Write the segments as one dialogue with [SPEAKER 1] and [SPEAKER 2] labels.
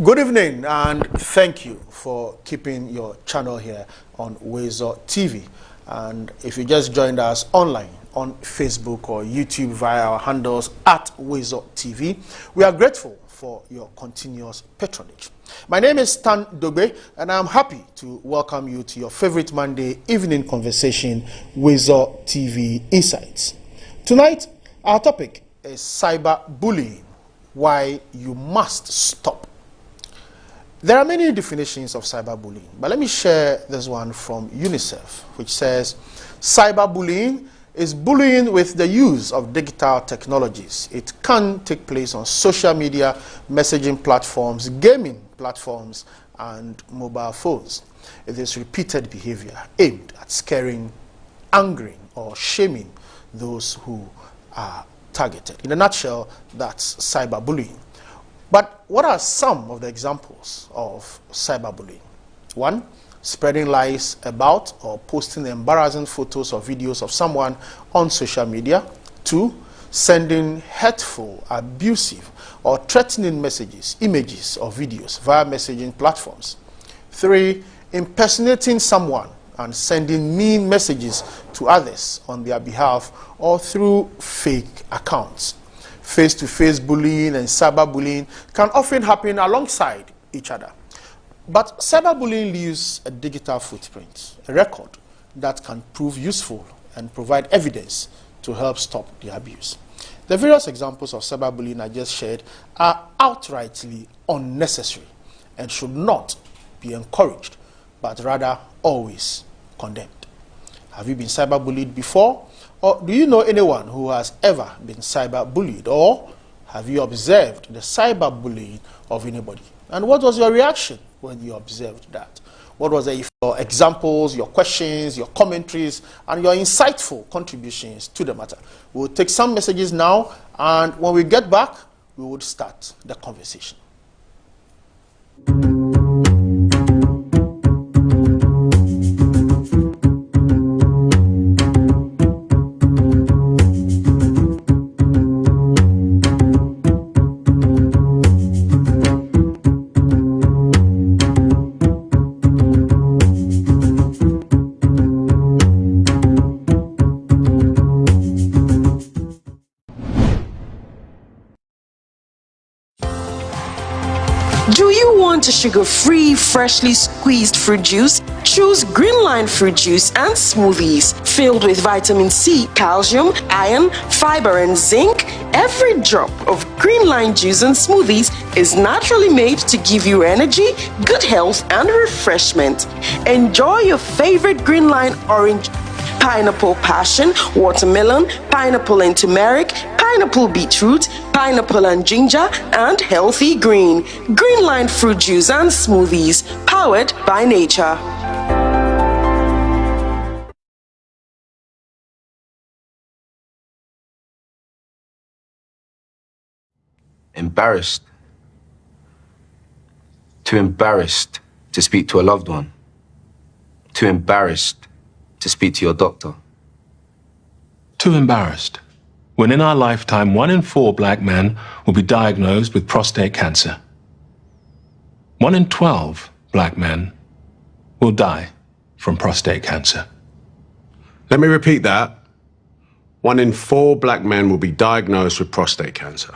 [SPEAKER 1] Good evening and thank you for keeping your channel here on Wezo TV. And if you just joined us online on Facebook or YouTube via our handles at Wezo TV, we are grateful for your continuous patronage. My name is Stan Dogbe and I'm happy to welcome you to your favorite Monday evening conversation, Wezo TV Insights. Tonight, our topic is cyberbullying, why you must stop. There are many definitions of cyberbullying, but let me share this one from UNICEF, which says cyberbullying is bullying with the use of digital technologies. It can take place on social media, messaging platforms, gaming platforms, and mobile phones. It is repeated behavior aimed at scaring, angering, or shaming those who are targeted. In a nutshell, that's cyberbullying. But what are some of the examples of cyberbullying? 1. Spreading lies about or posting embarrassing photos or videos of someone on social media. 2. Sending hurtful, abusive, or threatening messages, images, or videos via messaging platforms. 3. Impersonating someone and sending mean messages to others on their behalf or through fake accounts. Face-to-face bullying and cyberbullying can often happen alongside each other. But cyberbullying leaves a digital footprint, a record that can prove useful and provide evidence to help stop the abuse. The various examples of cyberbullying I just shared are outrightly unnecessary and should not be encouraged, but rather always condemned. Have you been cyberbullied before? Or do you know anyone who has ever been cyberbullied? Or have you observed the cyberbullying of anybody? And what was your reaction when you observed that? What was your examples, your questions, your commentaries, and your insightful contributions to the matter? We'll take some messages now, and when we get back, we will start the conversation.
[SPEAKER 2] Do you want a sugar-free, freshly squeezed fruit juice? Choose Greenline fruit juice and smoothies filled with vitamin C, calcium, iron, fiber, and zinc. Every drop of Greenline juice and smoothies is naturally made to give you energy, good health, and refreshment. Enjoy your favorite Greenline orange, pineapple passion, watermelon, pineapple and turmeric, pineapple beetroot, pineapple and ginger, and healthy green. Greenline fruit juice and smoothies, powered by nature.
[SPEAKER 3] Embarrassed. Too embarrassed to speak to a loved one. Too embarrassed to speak to your doctor.
[SPEAKER 4] Too embarrassed. When in our lifetime, 1 in 4 black men will be diagnosed with prostate cancer. 1 in 12 black men will die from prostate cancer.
[SPEAKER 5] Let me repeat that. 1 in 4 black men will be diagnosed with prostate cancer.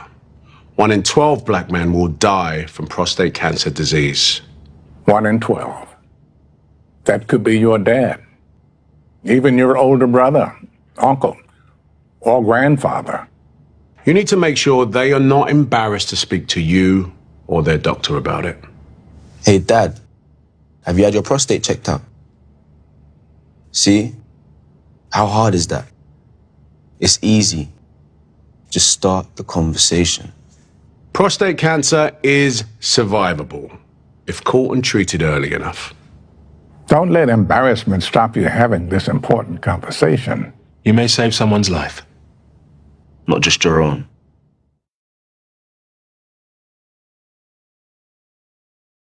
[SPEAKER 5] 1 in 12 black men will die from prostate cancer disease.
[SPEAKER 6] 1 in 12. That could be your dad, even your older brother, uncle, or grandfather.
[SPEAKER 5] You need to make sure they are not embarrassed to speak to you or their doctor about it.
[SPEAKER 3] Hey, Dad, have you had your prostate checked out? See? How hard is that? It's easy. Just start the conversation.
[SPEAKER 5] Prostate cancer is survivable if caught and treated early enough.
[SPEAKER 6] Don't let embarrassment stop you having this important conversation.
[SPEAKER 4] You may save someone's life.
[SPEAKER 3] Not just your own.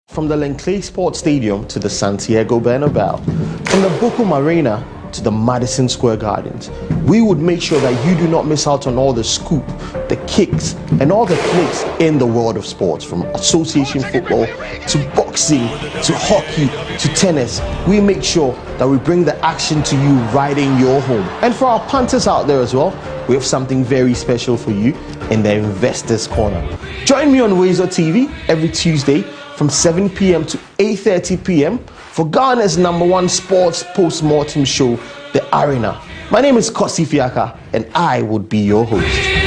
[SPEAKER 7] From the Lenclay Sports Stadium to the Santiago Bernabeu, from the Bucum Arena to the Madison Square Gardens. We would make sure that you do not miss out on all the scoop, the kicks, and all the flicks in the world of sports, from association football to boxing to hockey to tennis. We make sure that we bring the action to you right in your home. And for our punters out there as well, we have something very special for you in the Investors Corner. Join me on Wazer TV every Tuesday from 7 p.m. to 8:30 p.m. for Ghana's #1 sports post-mortem show, The Arena. My name is Kosi Fiaka, and I would be your host.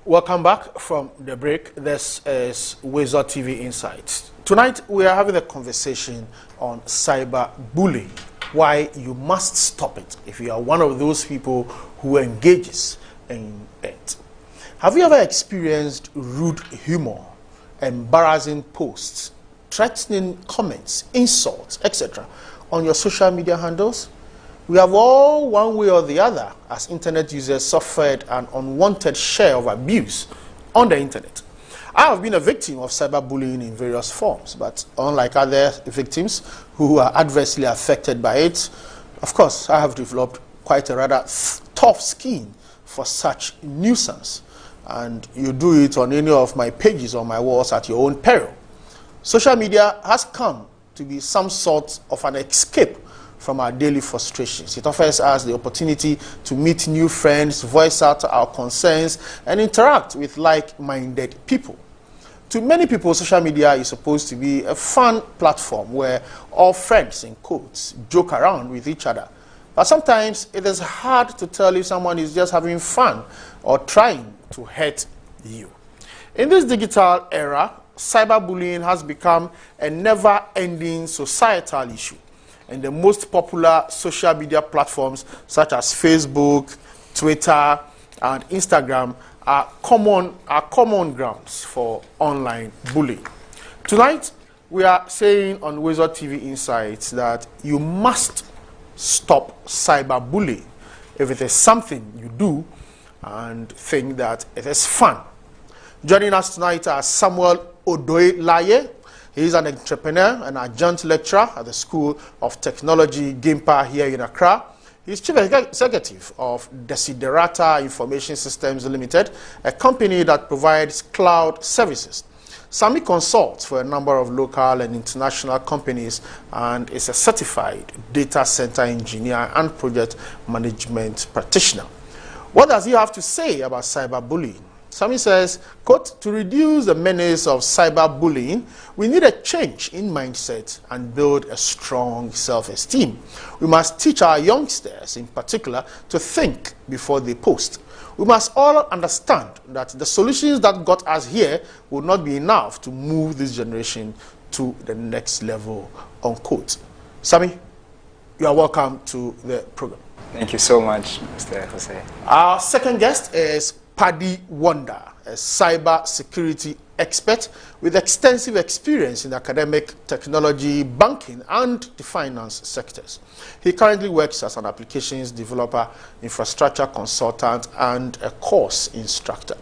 [SPEAKER 1] Welcome back from the break. This is Wazer TV Insights. Tonight we are having a conversation on cyberbullying, why you must stop it if you are one of those people who engages in it. Have you ever experienced rude humor, embarrassing posts, threatening comments, insults, etc. on your social media handles? We have all, one way or the other, as internet users, suffered an unwanted share of abuse on the internet. I have been a victim of cyberbullying in various forms, but unlike other victims who are adversely affected by it, of course, I have developed quite a rather tough skin for such nuisance. And you do it on any of my pages or my walls at your own peril. Social media has come to be some sort of an escape from our daily frustrations. It offers us the opportunity to meet new friends, voice out our concerns, and interact with like-minded people. To many people, social media is supposed to be a fun platform where all friends, in quotes, joke around with each other. But sometimes it is hard to tell if someone is just having fun or trying to hurt you. In this digital era, cyberbullying has become a never-ending societal issue. And the most popular social media platforms such as Facebook, Twitter, and Instagram are common grounds for online bullying. Tonight, we are saying on Wazer TV Insights that you must stop cyberbullying if it is something you do and think that it is fun. Joining us tonight are Samuel Odoye-Laye. He is an entrepreneur and adjunct lecturer at the School of Technology, GIMPA, here in Accra. He is Chief Executive of Desiderata Information Systems Limited, a company that provides cloud services. Sami consults for a number of local and international companies and is a certified data center engineer and project management practitioner. What does he have to say about cyberbullying? Sami says, quote, to reduce the menace of cyberbullying, we need a change in mindset and build a strong self-esteem. We must teach our youngsters, in particular, to think before they post. We must all understand that the solutions that got us here will not be enough to move this generation to the next level, unquote. Sami, you are welcome to the program.
[SPEAKER 8] Thank you so much, Mr. Jose.
[SPEAKER 1] Our second guest is Paddy Wonder, a cyber security expert with extensive experience in academic, technology, banking, and the finance sectors. He currently works as an applications developer, infrastructure consultant, and a course instructor.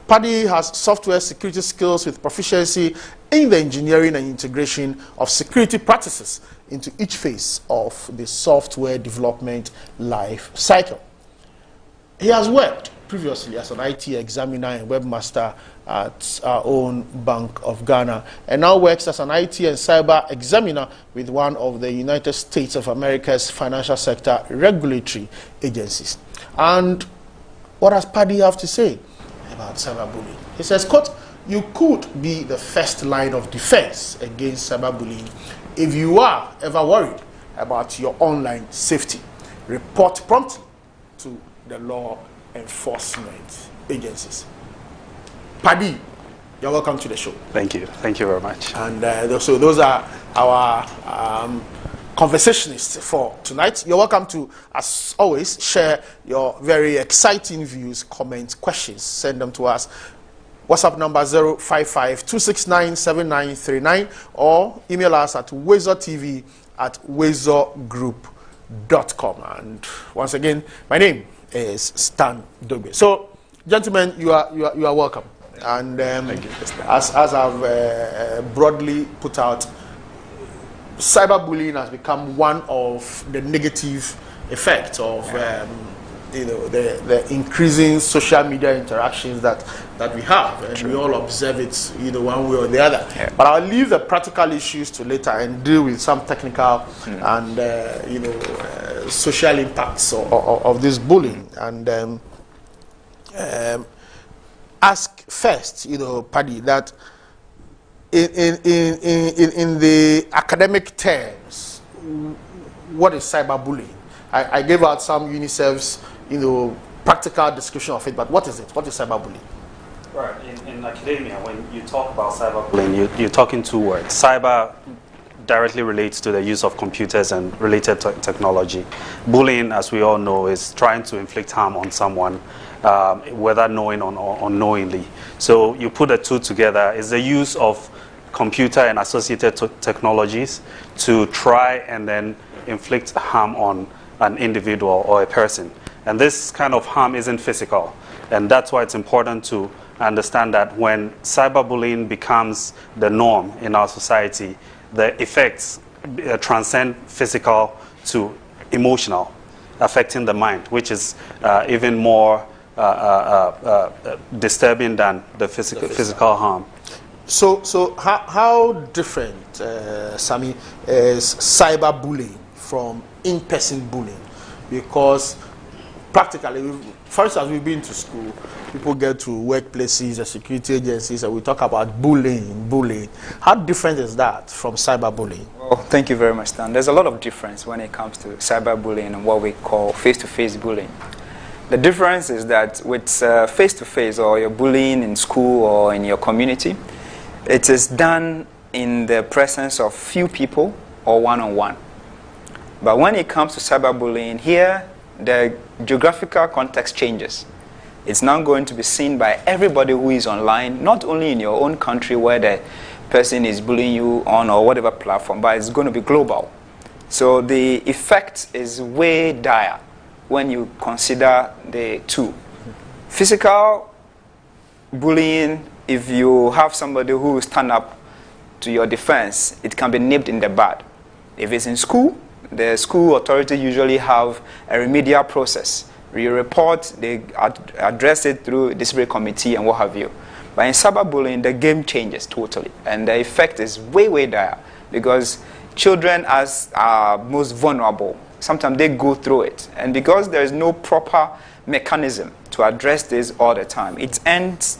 [SPEAKER 1] Paddy has software security skills with proficiency in the engineering and integration of security practices into each phase of the software development life cycle. He has worked previously as an IT examiner and webmaster at our own Bank of Ghana, and now works as an IT and cyber examiner with one of the United States of America's financial sector regulatory agencies. And what does Paddy have to say about cyberbullying? He says, quote, you could be the first line of defense against cyberbullying if you are ever worried about your online safety. Report promptly to the law enforcement agencies. Paddy, you're welcome to the show.
[SPEAKER 8] Thank you. Thank you very much.
[SPEAKER 1] And so those are our conversationist for tonight. You're welcome to, as always, share your very exciting views, comments, questions. Send them to us. WhatsApp number 055-269-7939 or email us at wazortv@wazorgroup.com. And once again, my name is Stan Dogbe. So, gentlemen, you are welcome. And as I've broadly put out, cyberbullying has become one of the negative effects of the increasing social media interactions that we have, and we all observe it one way or the other. But I'll leave the practical issues to later and deal with some technical and social impacts of this bullying. And ask first, Paddy, that in the academic terms, what is cyberbullying? I gave out some UNICEF's practical description of it, but what is it? What is cyberbullying?
[SPEAKER 9] Right. In academia, when you talk about cyberbullying, you're talking two words. Cyber directly relates to the use of computers and related technology. Bullying, as we all know, is trying to inflict harm on someone, whether knowing or unknowingly. So you put the two together, is the use of computer and associated technologies to try and then inflict harm on an individual or a person. And this kind of harm isn't physical. And that's why it's important to understand that when cyberbullying becomes the norm in our society, the effects transcend physical to emotional, affecting the mind, which is even more disturbing than the physical harm.
[SPEAKER 1] So how different, Sammy, is cyberbullying from in-person bullying? Because practically, for instance, we've been to school, people get to workplaces and security agencies, and we talk about bullying. How different is that from cyberbullying?
[SPEAKER 8] Well, thank you very much, Stan. There's a lot of difference when it comes to cyberbullying and what we call face-to-face bullying. The difference is that with face-to-face or you're bullying in school or in your community, it is done in the presence of few people or one-on-one. But when it comes to cyberbullying, here the geographical context changes. It's now going to be seen by everybody who is online, not only in your own country where the person is bullying you on or whatever platform, but it's going to be global. So the effect is way dire when you consider the two. Physical bullying, if you have somebody who will stand up to your defense, it can be nipped in the bud. If it's in school, the school authority usually have a remedial process. You report, they address it through disciplinary committee and what have you. But in cyberbullying, the game changes totally. And the effect is way, way dire. Because children are most vulnerable. Sometimes they go through it. And because there is no proper mechanism to address this all the time, it ends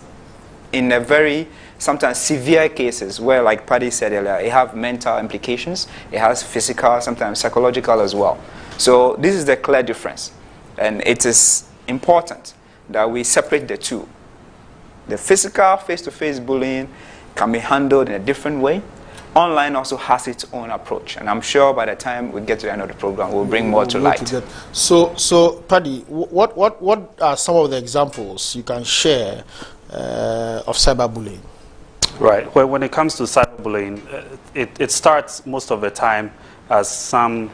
[SPEAKER 8] in a very sometimes severe cases where, like Paddy said earlier, it has mental implications, it has physical, sometimes psychological as well. So this is the clear difference. And it is important that we separate the two. The physical, face-to-face bullying can be handled in a different way. Online also has its own approach. And I'm sure by the time we get to the end of the program, we'll bring more to light.
[SPEAKER 1] So Paddy, what are some of the examples you can share of cyberbullying?
[SPEAKER 9] Right. Well, when it comes to cyberbullying, it starts most of the time as some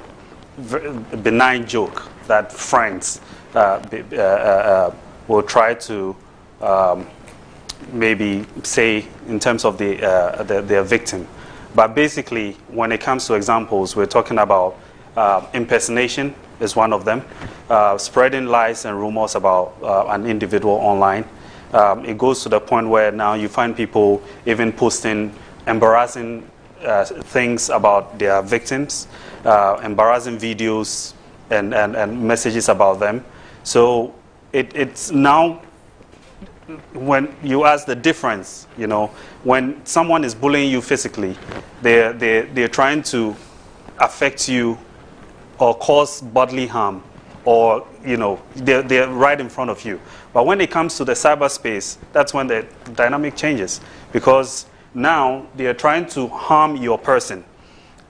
[SPEAKER 9] benign joke that friends will try to maybe say in terms of their victim. But basically, when it comes to examples, we're talking about impersonation is one of them, spreading lies and rumors about an individual online. It goes to the point where now you find people even posting embarrassing things about their victims, embarrassing videos and messages about them. So it's now, when you ask the difference, when someone is bullying you physically, they're trying to affect you or cause bodily harm, or they're right in front of you. But when it comes to the cyberspace, that's when the dynamic changes, because now they're trying to harm your person,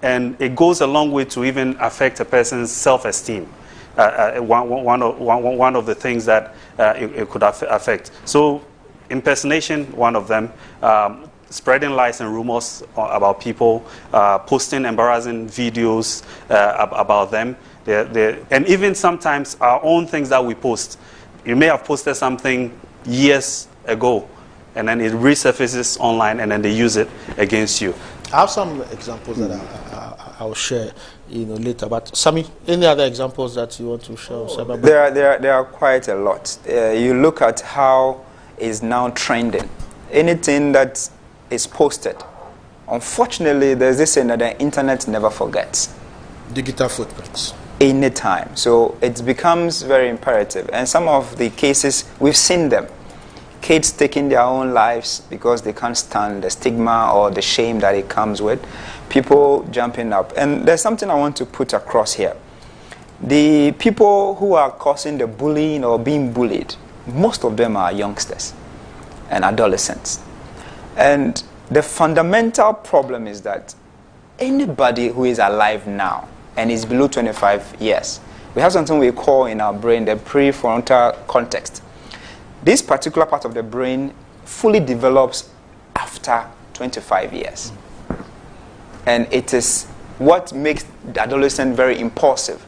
[SPEAKER 9] and it goes a long way to even affect a person's self-esteem. One of the things that it could affect. So impersonation, one of them. Spreading lies and rumors about people, posting embarrassing videos about them, and even sometimes our own things that we post. You may have posted something years ago, and then it resurfaces online, and then they use it against you.
[SPEAKER 1] I have some examples that I'll share, later. But Sami, any other examples that you want to share?
[SPEAKER 8] There are quite a lot. You look at how it's now trending. Anything that is posted. Unfortunately, there's this saying that the internet never forgets.
[SPEAKER 1] Digital footprints.
[SPEAKER 8] Anytime. So it becomes very imperative. And some of the cases, we've seen them. Kids taking their own lives because they can't stand the stigma or the shame that it comes with. People jumping up. And there's something I want to put across here. The people who are causing the bullying or being bullied, most of them are youngsters and adolescents. And the fundamental problem is that anybody who is alive now and is below 25 years, we have something we call in our brain the prefrontal cortex. This particular part of the brain fully develops after 25 years. And it is what makes the adolescent very impulsive.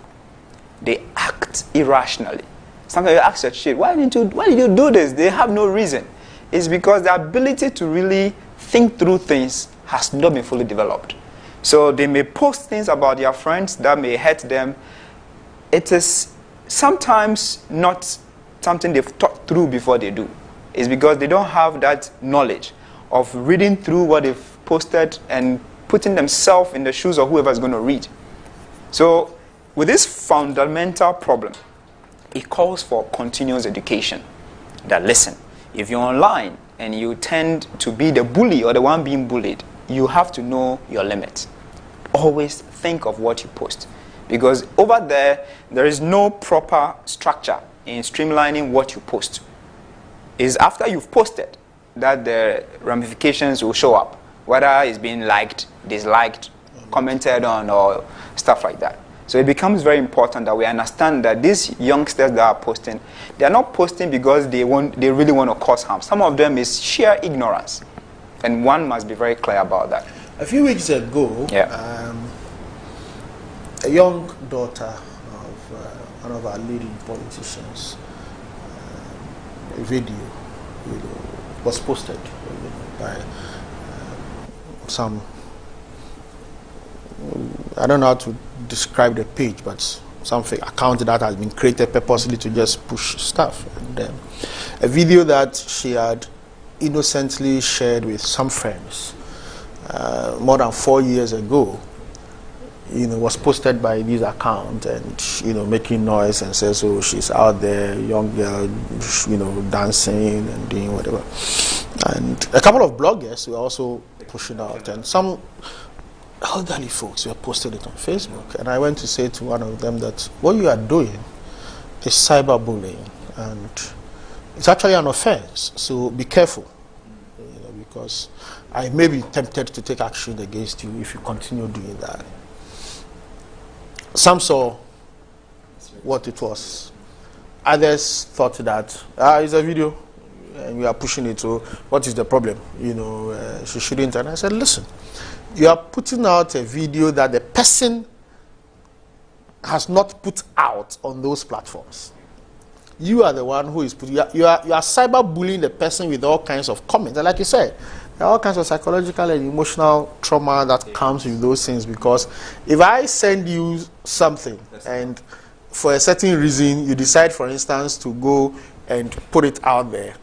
[SPEAKER 8] They act irrationally. Sometimes you ask your kid, why did you do this? They have no reason. It's because the ability to really think through things has not been fully developed. So they may post things about their friends that may hurt them. It is sometimes not something they've thought through before they do. It's because they don't have that knowledge of reading through what they've posted and putting themselves in the shoes of whoever is going to read. So with this fundamental problem, it calls for continuous education. That listen, if you're online and you tend to be the bully or the one being bullied, you have to know your limits. Always think of what you post. Because over there is no proper structure in streamlining what you post. It's after you've posted that the ramifications will show up. Whether it's being liked, disliked, commented on, or stuff like that. So it becomes very important that we understand that these youngsters that are posting, they are not posting because they really want to cause harm. Some of them is sheer ignorance. And one must be very clear about that.
[SPEAKER 1] A few weeks ago, a young daughter of one of our leading politicians, a video was posted by some, I don't know how to describe the page, but something account that has been created purposely to just push stuff. And a video that she had innocently shared with some friends more than 4 years ago, was posted by this account and making noise and says, oh, she's out there, young girl, dancing and doing whatever. And a couple of bloggers were also pushing out, and some elderly folks were posting it on Facebook. And I went to say to one of them that what you are doing is cyberbullying, and it's actually an offense. So be careful, because I may be tempted to take action against you if you continue doing that. Some saw what it was. Others thought that it's a video and we are pushing it. So what is the problem? She shouldn't. And I said, listen, you are putting out a video that the person has not put out on those platforms. You are the one who is putting. You are cyberbullying the person with all kinds of comments. And like you said, there are all kinds of psychological and emotional trauma that comes with those things. Because if I send you something and for a certain reason you decide, for instance, to go and put it out there,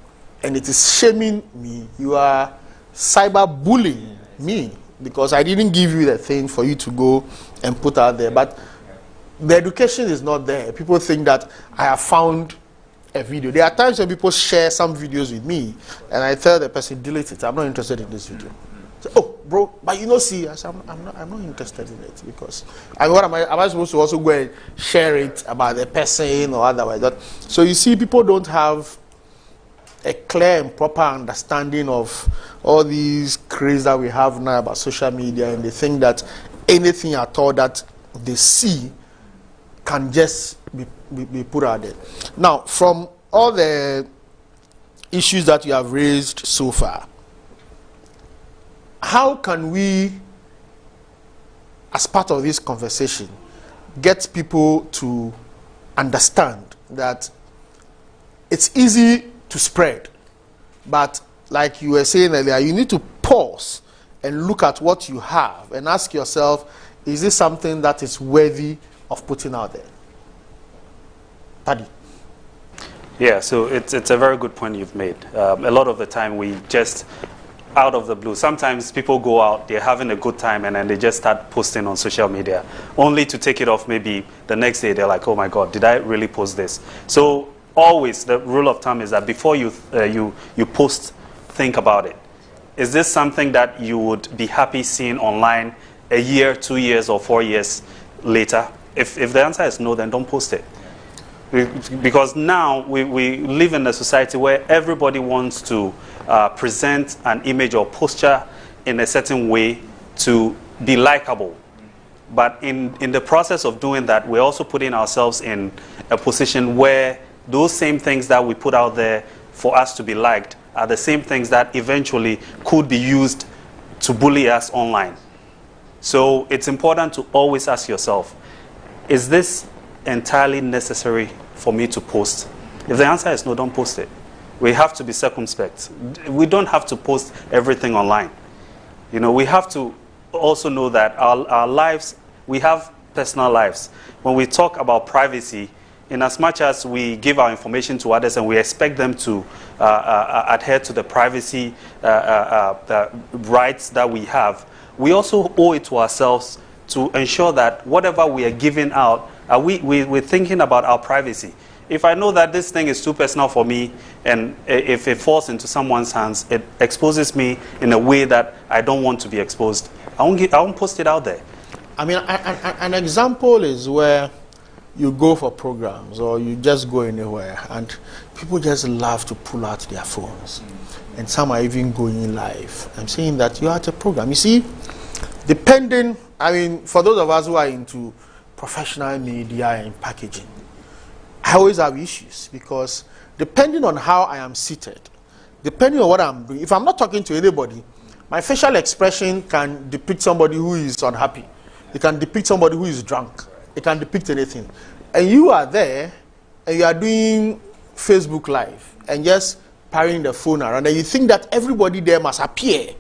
[SPEAKER 1] and it is shaming me, you are cyberbullying me because I didn't give you the thing for you to go and put out there. But the education is not there. People think that I have found a video. There are times when people share some videos with me and I tell the person, delete it, I'm not interested in this video. So, oh bro, but see, I said, I'm not interested in it, because what am I supposed to also go and share it about the person or otherwise? So you see, people don't have a clear and proper understanding of all these craze that we have now about social media, and they think that anything at all that they see can just be put out there. Now, from all the issues that you have raised so far, how can we, as part of this conversation, get people to understand that it's easy to spread, but like you were saying earlier, you need to pause and look at what you have and ask yourself, is this something that is worthy of putting out there? Paddy.
[SPEAKER 9] Yeah, so it's a very good point you've made. A lot of the time we just, out of the blue, sometimes people go out, they're having a good time, and then they just start posting on social media, only to take it off maybe the next day. They're like, oh my God, did I really post this? So always the rule of thumb is that before you post, think about it. Is this something that you would be happy seeing online a year, 2 years, or 4 years later? If the answer is no, then don't post it. Because now we live in a society where everybody wants to present an image or posture in a certain way to be likable. But in the process of doing that, we're also putting ourselves in a position where those same things that we put out there for us to be liked are the same things that eventually could be used to bully us online. So it's important to always ask yourself, is this entirely necessary for me to post? If the answer is no, don't post it. We have to be circumspect. We don't have to post everything online. You know, we have to also know that our lives, we have personal lives. When we talk about privacy, in as much as we give our information to others and we expect them to adhere to the privacy rights that we have, we also owe it to ourselves to ensure that whatever we are giving out, we're thinking about our privacy. If I know that this thing is too personal for me, and if it falls into someone's hands, it exposes me in a way that I don't want to be exposed, I won't post it out there.
[SPEAKER 1] I mean, an example is where you go for programs or you just go anywhere and people just love to pull out their phones. And some are even going live. I'm saying that you're at a program. You see, depending, I mean, for those of us who are into professional media and packaging, I always have issues because depending on how I am seated, depending on what I'm doing, if I'm not talking to anybody, my facial expression can depict somebody who is unhappy. It can depict somebody who is drunk. It can depict anything. And you are there and you are doing Facebook Live and just parrying the phone around and you think that everybody there must appear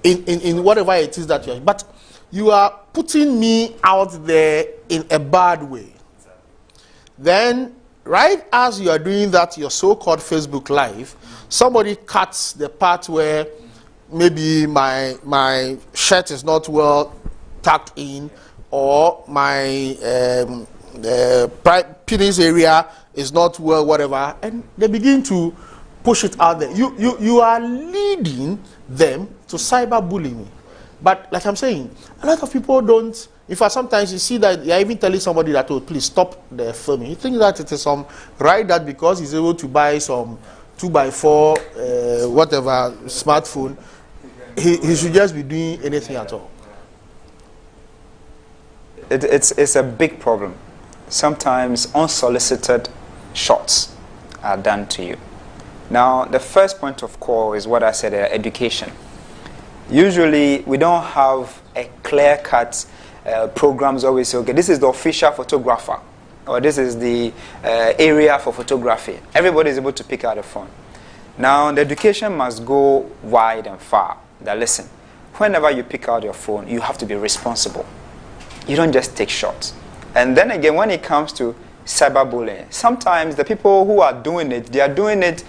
[SPEAKER 1] in whatever it is that you're, but you are putting me out there in a bad way. Then, right as you are doing that, your so-called Facebook Live, somebody cuts the part where maybe my shirt is not well tucked in, or my penis area is not well, whatever, and they begin to push it out there. You are leading them to cyberbullying. But like I'm saying, a lot of people don't. In fact, sometimes you see that you're even telling somebody that, oh, please stop the filming. You think that it is some right that because he's able to buy some 2x4 whatever smartphone, he should just be doing anything at all.
[SPEAKER 8] It's a big problem. Sometimes unsolicited shots are done to you. Now, the first point of call is what I said, education. Usually, we don't have a clear-cut programs always say, okay, this is the official photographer, or this is the area for photography. Everybody is able to pick out a phone. Now, the education must go wide and far. That listen, whenever you pick out your phone, you have to be responsible. You don't just take shots. And then again, when it comes to cyberbullying, sometimes the people who are doing it, they are doing it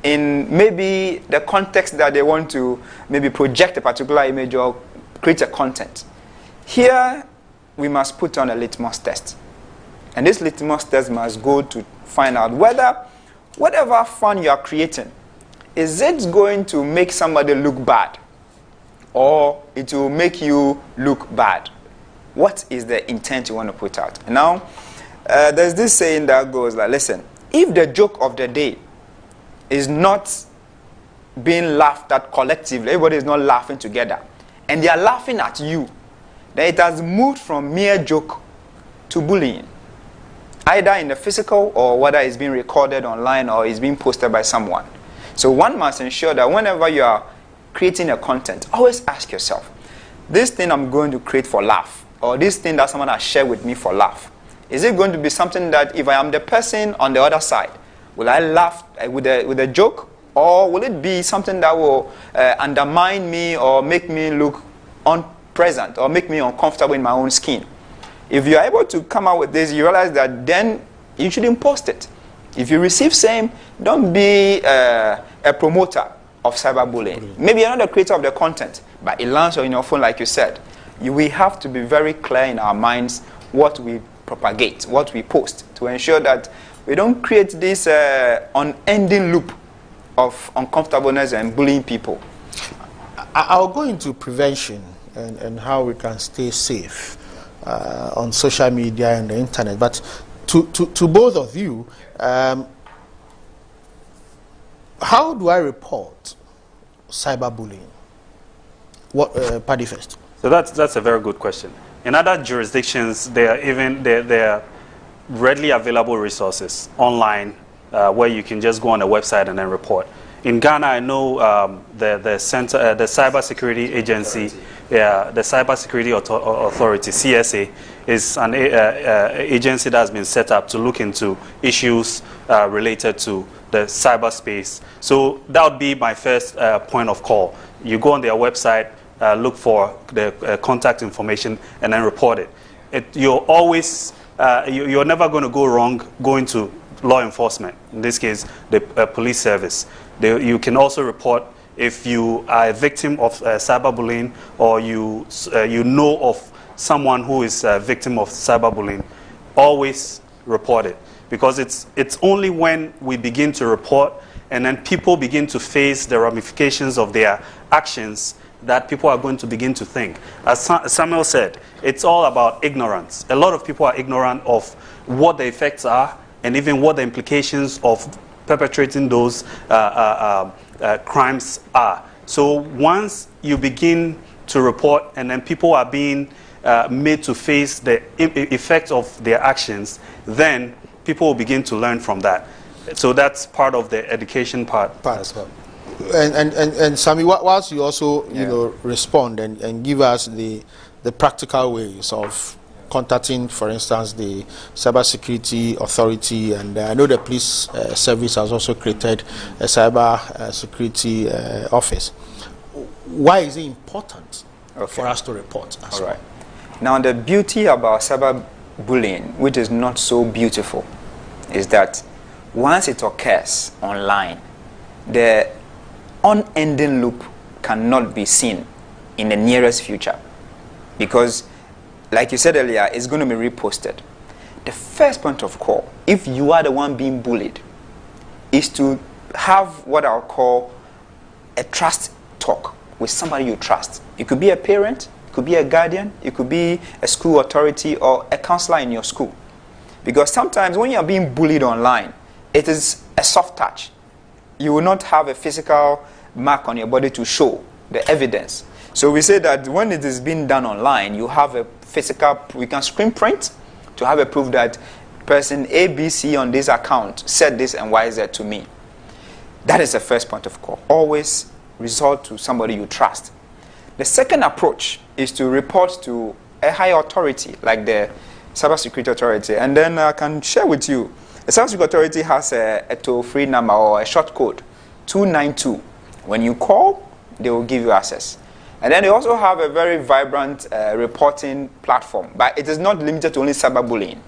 [SPEAKER 8] in maybe the context that they want to maybe project a particular image or create a content. Here, we must put on a litmus test. And this litmus test must go to find out whether whatever fun you are creating, is it going to make somebody look bad? Or it will make you look bad? What is the intent you want to put out? And now, there's this saying that goes like, listen, if the joke of the day is not being laughed at collectively, everybody is not laughing together, and they are laughing at you, then it has moved from mere joke to bullying, either in the physical or whether it's being recorded online or it's being posted by someone. So one must ensure that whenever you are creating a content, always ask yourself, this thing I'm going to create for laugh, or this thing that someone has shared with me for laugh, is it going to be something that if I am the person on the other side, will I laugh with a joke, or will it be something that will undermine me or make me look unpresent or make me uncomfortable in my own skin? If you are able to come out with this, you realize that then you shouldn't post it. If you receive same, don't be a promoter of cyberbullying. Maybe you're not the creator of the content, but it lands on your phone like you said. We have to be very clear in our minds what we propagate, what we post, to ensure that we don't create this unending loop of uncomfortableness and bullying people.
[SPEAKER 1] I'll go into prevention and how we can stay safe on social media and the internet. But to both of you, how do I report cyberbullying? Paddy first.
[SPEAKER 9] So that's a very good question. In other jurisdictions, there are readily available resources online where you can just go on a website and then report. In Ghana, I know the center, the Cybersecurity Agency, the Cybersecurity Authority (CSA) is an agency that has been set up to look into issues related to the cyberspace. So that would be my first point of call. You go on their website, look for the contact information, and then report it. You're always you're never going to go wrong going to law enforcement, in this case the police service. You can also report if you are a victim of cyberbullying, or you know of someone who is a victim of cyberbullying. Always report it, because it's only when we begin to report and then people begin to face the ramifications of their actions that people are going to begin to think. As Samuel said, it's all about ignorance. A lot of people are ignorant of what the effects are and even what the implications of perpetrating those crimes are. So once you begin to report and then people are being made to face the effects of their actions, then people will begin to learn from that. So that's part of the education part as well.
[SPEAKER 1] And Sammy, whilst you also respond and give us the practical ways of contacting, for instance, the Cybersecurity Authority, and I know the police service has also created a cyber security office. Why is it important for us to report as well?
[SPEAKER 8] Now, the beauty about cyberbullying, which is not so beautiful, is that once it occurs online, the unending loop cannot be seen in the nearest future, because like you said earlier, it's going to be reposted. The first point of call, if you are the one being bullied, is to have what I'll call a trust talk with somebody you trust. It could be a parent, it could be a guardian, it could be a school authority or a counselor in your school. Because sometimes when you are being bullied online, it is a soft touch. You will not have a physical mark on your body to show the evidence. So we say that when it is being done online, you have a physical, we can screen print to have a proof that person ABC on this account said this and Y Z to me. That is the first point of call. Always resort to somebody you trust. The second approach is to report to a higher authority like the Cybersecurity Authority. And then I can share with you, the Cybersecurity Authority has a toll-free number or a short code, 292. When you call, they will give you access. And then they also have a very vibrant reporting platform, but it is not limited to only cyberbullying.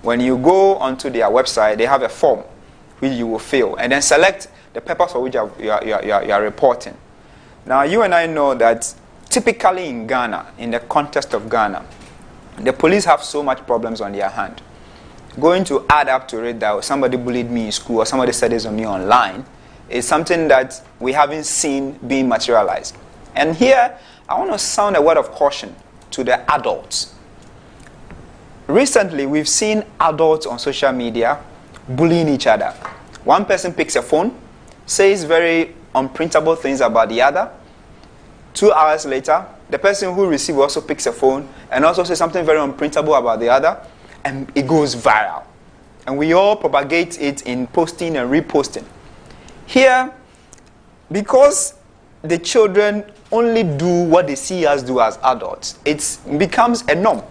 [SPEAKER 8] When you go onto their website, they have a form which you will fill, and then select the purpose for which you are reporting. Now, you and I know that typically in Ghana, in the context of Ghana, the police have so much problems on their hand. Going to add up to it that somebody bullied me in school or somebody said this on me online is something that we haven't seen being materialized. And here, I want to sound a word of caution to the adults. Recently, we've seen adults on social media bullying each other. One person picks a phone, says very unprintable things about the other. 2 hours later, the person who receives also picks a phone and also says something very unprintable about the other, and it goes viral. And we all propagate it in posting and reposting. Here, because the children only do what they see us do as adults, it becomes a norm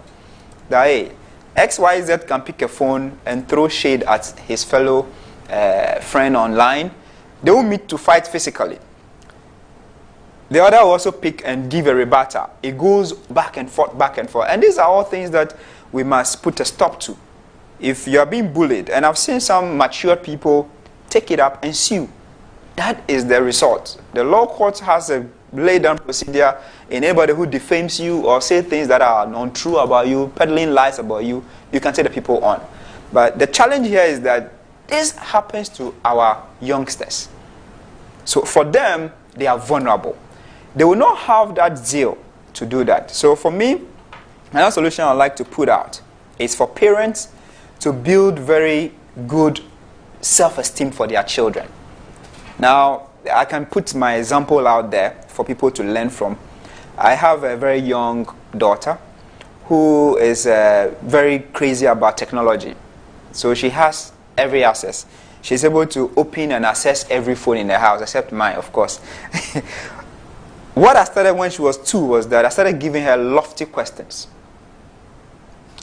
[SPEAKER 8] that, hey, XYZ can pick a phone and throw shade at his fellow friend online. They will meet to fight physically. The other will also pick and give a rebuttal. It goes back and forth, back and forth. And these are all things that we must put a stop to. If you are being bullied, and I've seen some mature people take it up and sue, that is the result. The law court has a laid down procedure in anybody who defames you or say things that are untrue about you, peddling lies about you, you can take the people on. But the challenge here is that this happens to our youngsters. So for them, they are vulnerable. They will not have that zeal to do that. So for me, another solution I'd like to put out is for parents to build very good self-esteem for their children. Now, I can put my example out there for people to learn from. I have a very young daughter who is very crazy about technology. So she has every access. She's able to open and access every phone in the house, except mine, of course. What I started when she was 2 was that I started giving her lofty questions.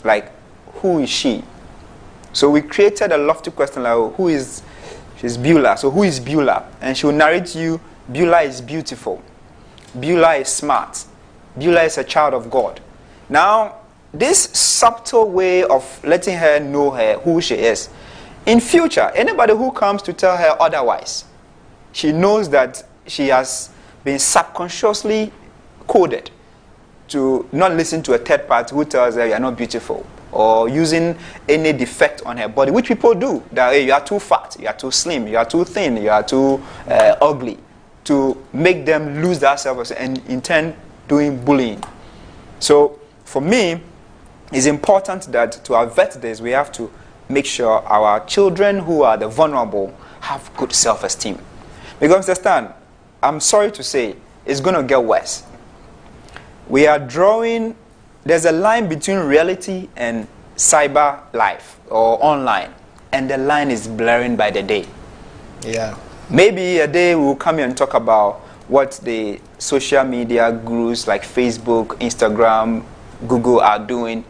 [SPEAKER 8] Like, who is she? So we created a lofty question like, she's Beulah. So who is Beulah? And she will narrate to you, Beulah is beautiful. Beulah is smart. Beulah is a child of God. Now, this subtle way of letting her know who she is, in future, anybody who comes to tell her otherwise, she knows that she has been subconsciously coded to not listen to a third party who tells her you are not beautiful, or using any defect on her body, which people do. That, hey, you are too fat, you are too slim, you are too thin, you are too ugly, to make them lose that self-esteem and in turn doing bullying. So for me, it's important that to avert this, we have to make sure our children who are the vulnerable have good self-esteem. Because understand, I'm sorry to say, it's going to get worse. We are drawing, there's a line between reality and cyber life or online, and the line is blurring by the day.
[SPEAKER 1] Yeah.
[SPEAKER 8] Maybe a day we'll come here and talk about what the social media gurus like Facebook, Instagram, Google are doing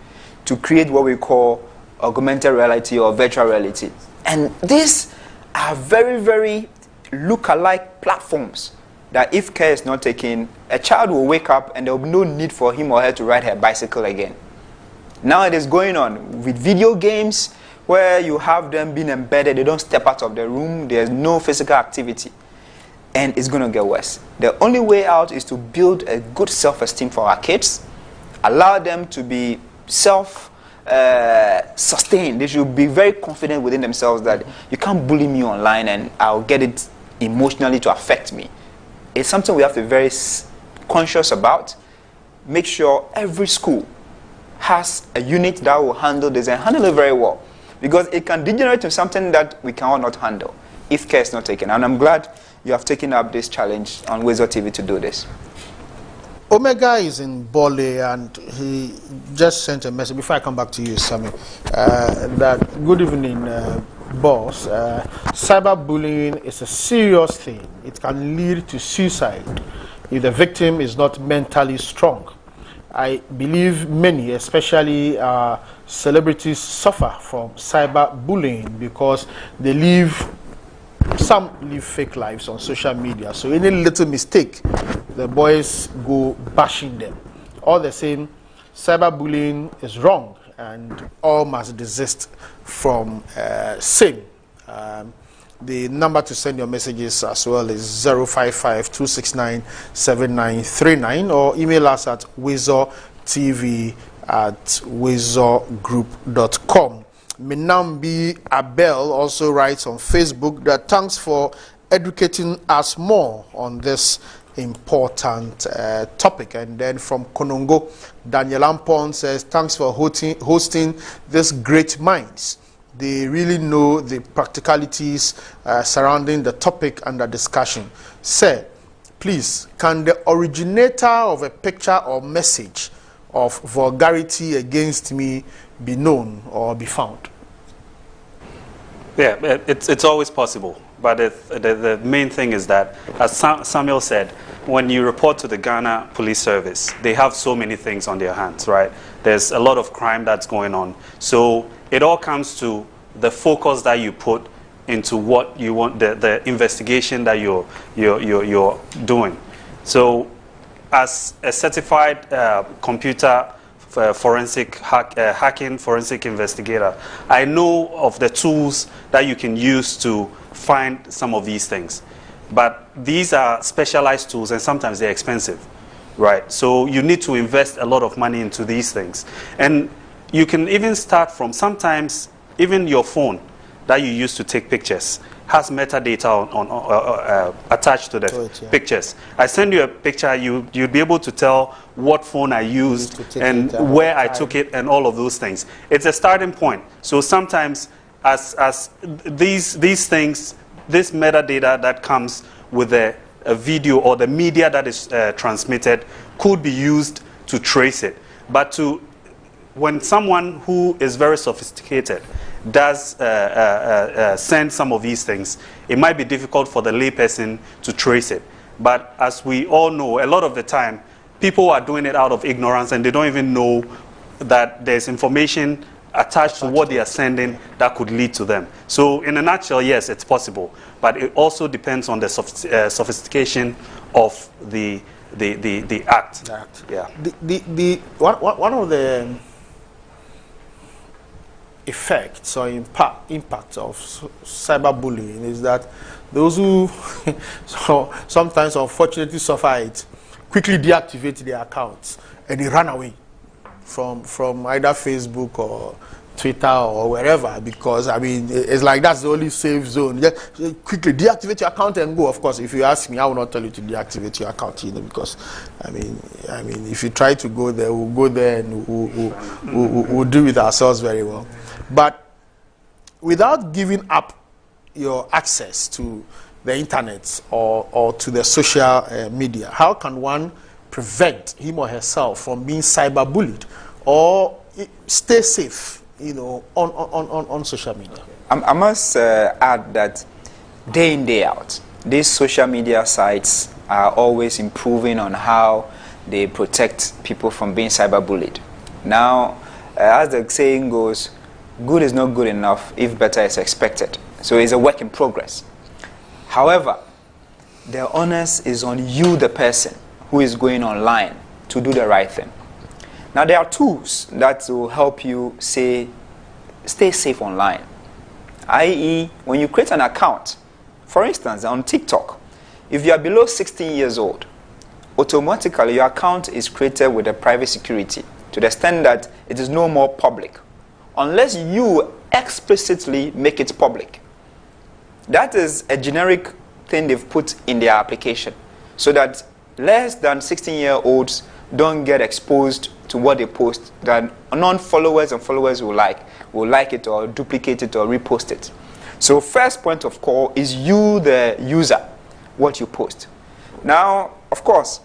[SPEAKER 8] to create what we call augmented reality or virtual reality. And these are very, very look-alike platforms that if care is not taken, a child will wake up and there will be no need for him or her to ride her bicycle again. Now it is going on with video games where you have them being embedded, they don't step out of the room, there's no physical activity. And it's going to get worse. The only way out is to build a good self-esteem for our kids, allow them to be self-sustained. They should be very confident within themselves that you can't bully me online and I'll get it emotionally to affect me. It's something we have to be very conscious about. Make sure every school has a unit that will handle this and handle it very well. Because it can degenerate to something that we cannot not handle if care is not taken. And I'm glad you have taken up this challenge on Weasel TV to do this.
[SPEAKER 1] Omega is in Bole, and he just sent a message before I come back to you, Sammy. That good evening, boss. Cyberbullying is a serious thing. It can lead to suicide if the victim is not mentally strong. I believe many, especially celebrities, suffer from cyberbullying because some live fake lives on social media. So any little mistake, the boys go bashing them. All the same, cyberbullying is wrong, and all must desist from same. The number to send your messages as well is 055-269-7939, or email us at wizardtv@wizardgroup.com. Minambi Abel also writes on Facebook that thanks for educating us more on this important topic. And then from Konongo, Daniel Ampon says, thanks for hosting this great minds. They really know the practicalities surrounding the topic under discussion. Sir, please, can the originator of a picture or message of vulgarity against me be known or be found?
[SPEAKER 9] Yeah, it's always possible. But the main thing is that, as Samuel said, when you report to the Ghana Police Service, they have so many things on their hands, right? There's a lot of crime that's going on. So it all comes to the focus that you put into what you want, the investigation that you're doing. So as a certified computer forensic hacking forensic investigator, I know of the tools that you can use to find some of these things. But these are specialized tools, and sometimes they're expensive, right? So you need to invest a lot of money into these things. And you can even start from, sometimes even your phone that you use to take pictures has metadata attached to the pictures. I send you a picture, you'd be able to tell what phone I used and where I took it and all of those things. It's a starting point. So sometimes as these things, this metadata that comes with a video or the media that is transmitted could be used to trace it. But when someone who is very sophisticated does send some of these things, it might be difficult for the layperson to trace it. But as we all know, a lot of the time, people are doing it out of ignorance, and they don't even know that there's information attached to what they are sending that could lead to them. So in a nutshell, yes, it's possible. But it also depends on the sophistication of the act. Yeah.
[SPEAKER 1] One of the effects or impact of cyberbullying is that those who sometimes unfortunately suffer it quickly deactivate their accounts and they run away from either Facebook or Twitter or wherever, because I mean it's like that's the only safe zone. Just quickly deactivate your account and go. Of course, if you ask me, I will not tell you to deactivate your account either, because I mean if you try to go there, we'll go there and we'll do it ourselves very well. But without giving up your access to the internet or to the social media, how can one prevent him or herself from being cyberbullied or stay safe, on social media?
[SPEAKER 8] I must add that day in, day out, these social media sites are always improving on how they protect people from being cyberbullied. Now, as the saying goes, good is not good enough if better is expected. So it's a work in progress. However, the onus is on you, the person who is going online, to do the right thing. Now, there are tools that will help you stay safe online. I.e., when you create an account, for instance, on TikTok, if you are below 16 years old, automatically your account is created with a private security to the extent that it is no more public, unless you explicitly make it public. That is a generic thing they've put in their application, so that less than 16-year-olds don't get exposed to what they post, that non-followers and followers will like it or duplicate it or repost it. So first point of call is you, the user, what you post. Now, of course,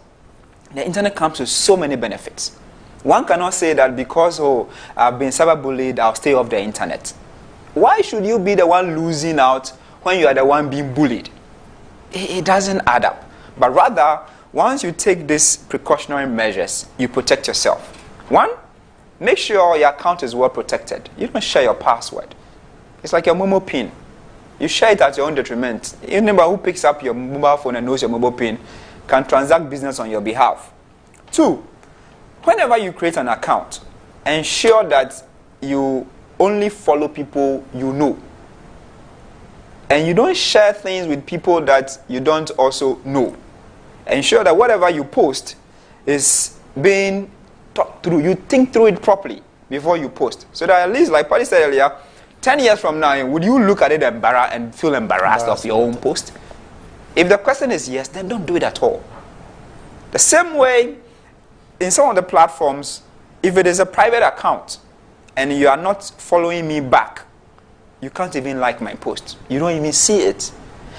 [SPEAKER 8] the internet comes with so many benefits. One cannot say that because, I've been cyberbullied, I'll stay off the internet. Why should you be the one losing out when you are the one being bullied? It doesn't add up. But rather, once you take these precautionary measures, you protect yourself. One, make sure your account is well protected. You don't share your password. It's like your Momo PIN. You share it at your own detriment. Anybody who picks up your mobile phone and knows your mobile PIN can transact business on your behalf. Two, whenever you create an account, ensure that you only follow people you know. And you don't share things with people that you don't also know. Ensure that whatever you post is being thought through. You think through it properly before you post. So that at least, like Paddy said earlier, 10 years from now, would you look at it and feel embarrassed of your own post? If the question is yes, then don't do it at all. The same way, in some of the platforms, if it is a private account and you are not following me back, you can't even like my post. You don't even see it.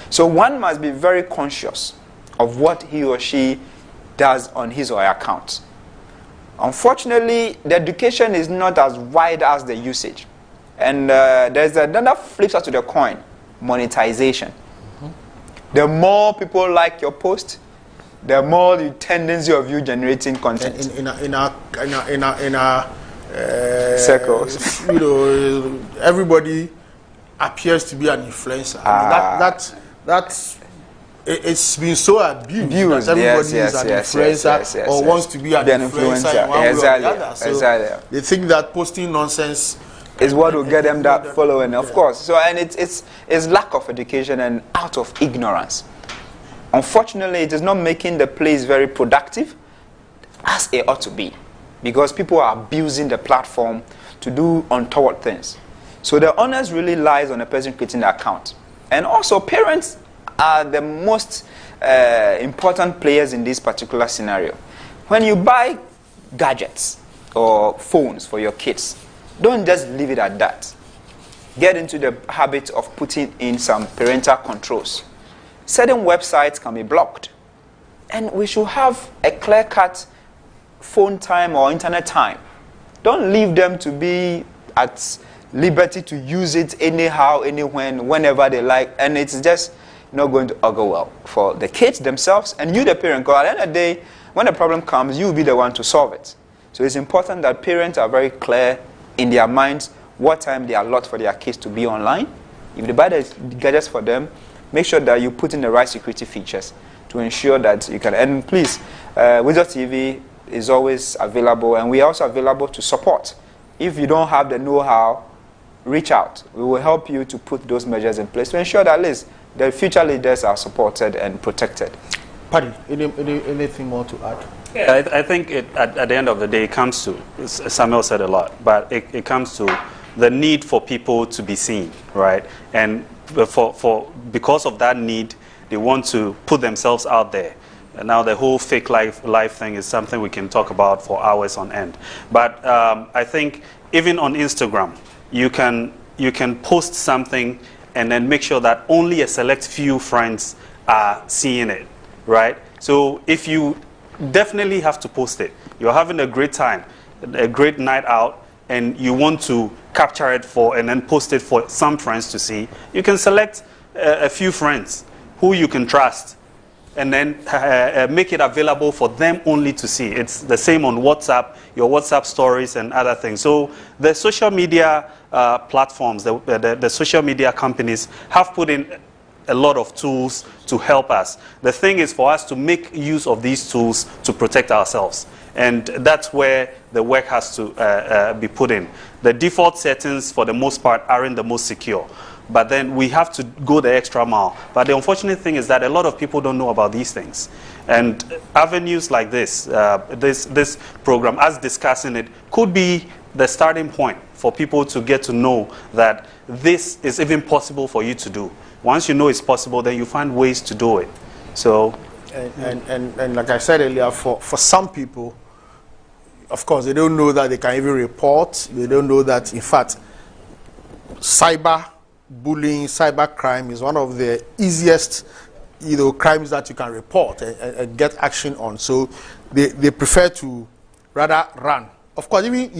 [SPEAKER 8] So one must be very conscious of what he or she does on his or her account. Unfortunately, the education is not as wide as the usage. And there's another flip side to the coin, monetization. The more people like your post, the more the tendency of you generating content.
[SPEAKER 1] In our
[SPEAKER 8] circles,
[SPEAKER 1] you know, everybody appears to be an influencer. That's it's been so abused that everybody is an influencer or wants to be an influencer in one way or the other. So they think that posting nonsense
[SPEAKER 8] is what will get them that following, of course. So, and it's lack of education and out of ignorance. Unfortunately, it is not making the place very productive as it ought to be, because people are abusing the platform to do untoward things. So the onus really lies on the person creating the account. And also, parents are the most important players in this particular scenario. When you buy gadgets or phones for your kids, don't just leave it at that. Get into the habit of putting in some parental controls. Certain websites can be blocked. And we should have a clear-cut phone time or internet time. Don't leave them to be at liberty to use it anyhow, anywhen, whenever they like. And it's just not going to augur well for the kids themselves and you, the parent. Because at the end of the day, when the problem comes, you'll be the one to solve it. So it's important that parents are very clear in their minds what time they allot for their kids to be online. If they buy the gadgets for them, make sure that you put in the right security features to ensure that you can. And please, Wizard TV is always available, and we are also available to support. If you don't have the know-how, reach out. We will help you to put those measures in place to ensure that at least the future leaders are supported and protected.
[SPEAKER 1] Paddy, anything more to add?
[SPEAKER 9] Yeah, I think at the end of the day, it comes to, Samuel said a lot, but it comes to the need for people to be seen, right? And because of that need, they want to put themselves out there. And now the whole fake life thing is something we can talk about for hours on end. But I think even on Instagram, you can post something and then make sure that only a select few friends are seeing it, right? So if you definitely have to post it, you're having a great time, a great night out, and you want to capture it and then post it for some friends to see, you can select a few friends who you can trust and then make it available for them only to see. It's the same on WhatsApp, your WhatsApp stories and other things. So the social media platforms, the social media companies have put in a lot of tools to help us. The thing is for us to make use of these tools to protect ourselves. And that's where the work has to be put in. The default settings, for the most part, aren't the most secure. But then we have to go the extra mile. But the unfortunate thing is that a lot of people don't know about these things. And avenues like this, this program, as discussing it, could be the starting point for people to get to know that this is even possible for you to do. Once you know it's possible, then you find ways to do it. So,
[SPEAKER 1] and like I said earlier, for some people, of course, they don't know that they can even report. They don't know that, in fact, cyber bullying, cyber crime is one of the easiest, crimes that you can report and get action on. So they prefer to rather run. Of course, even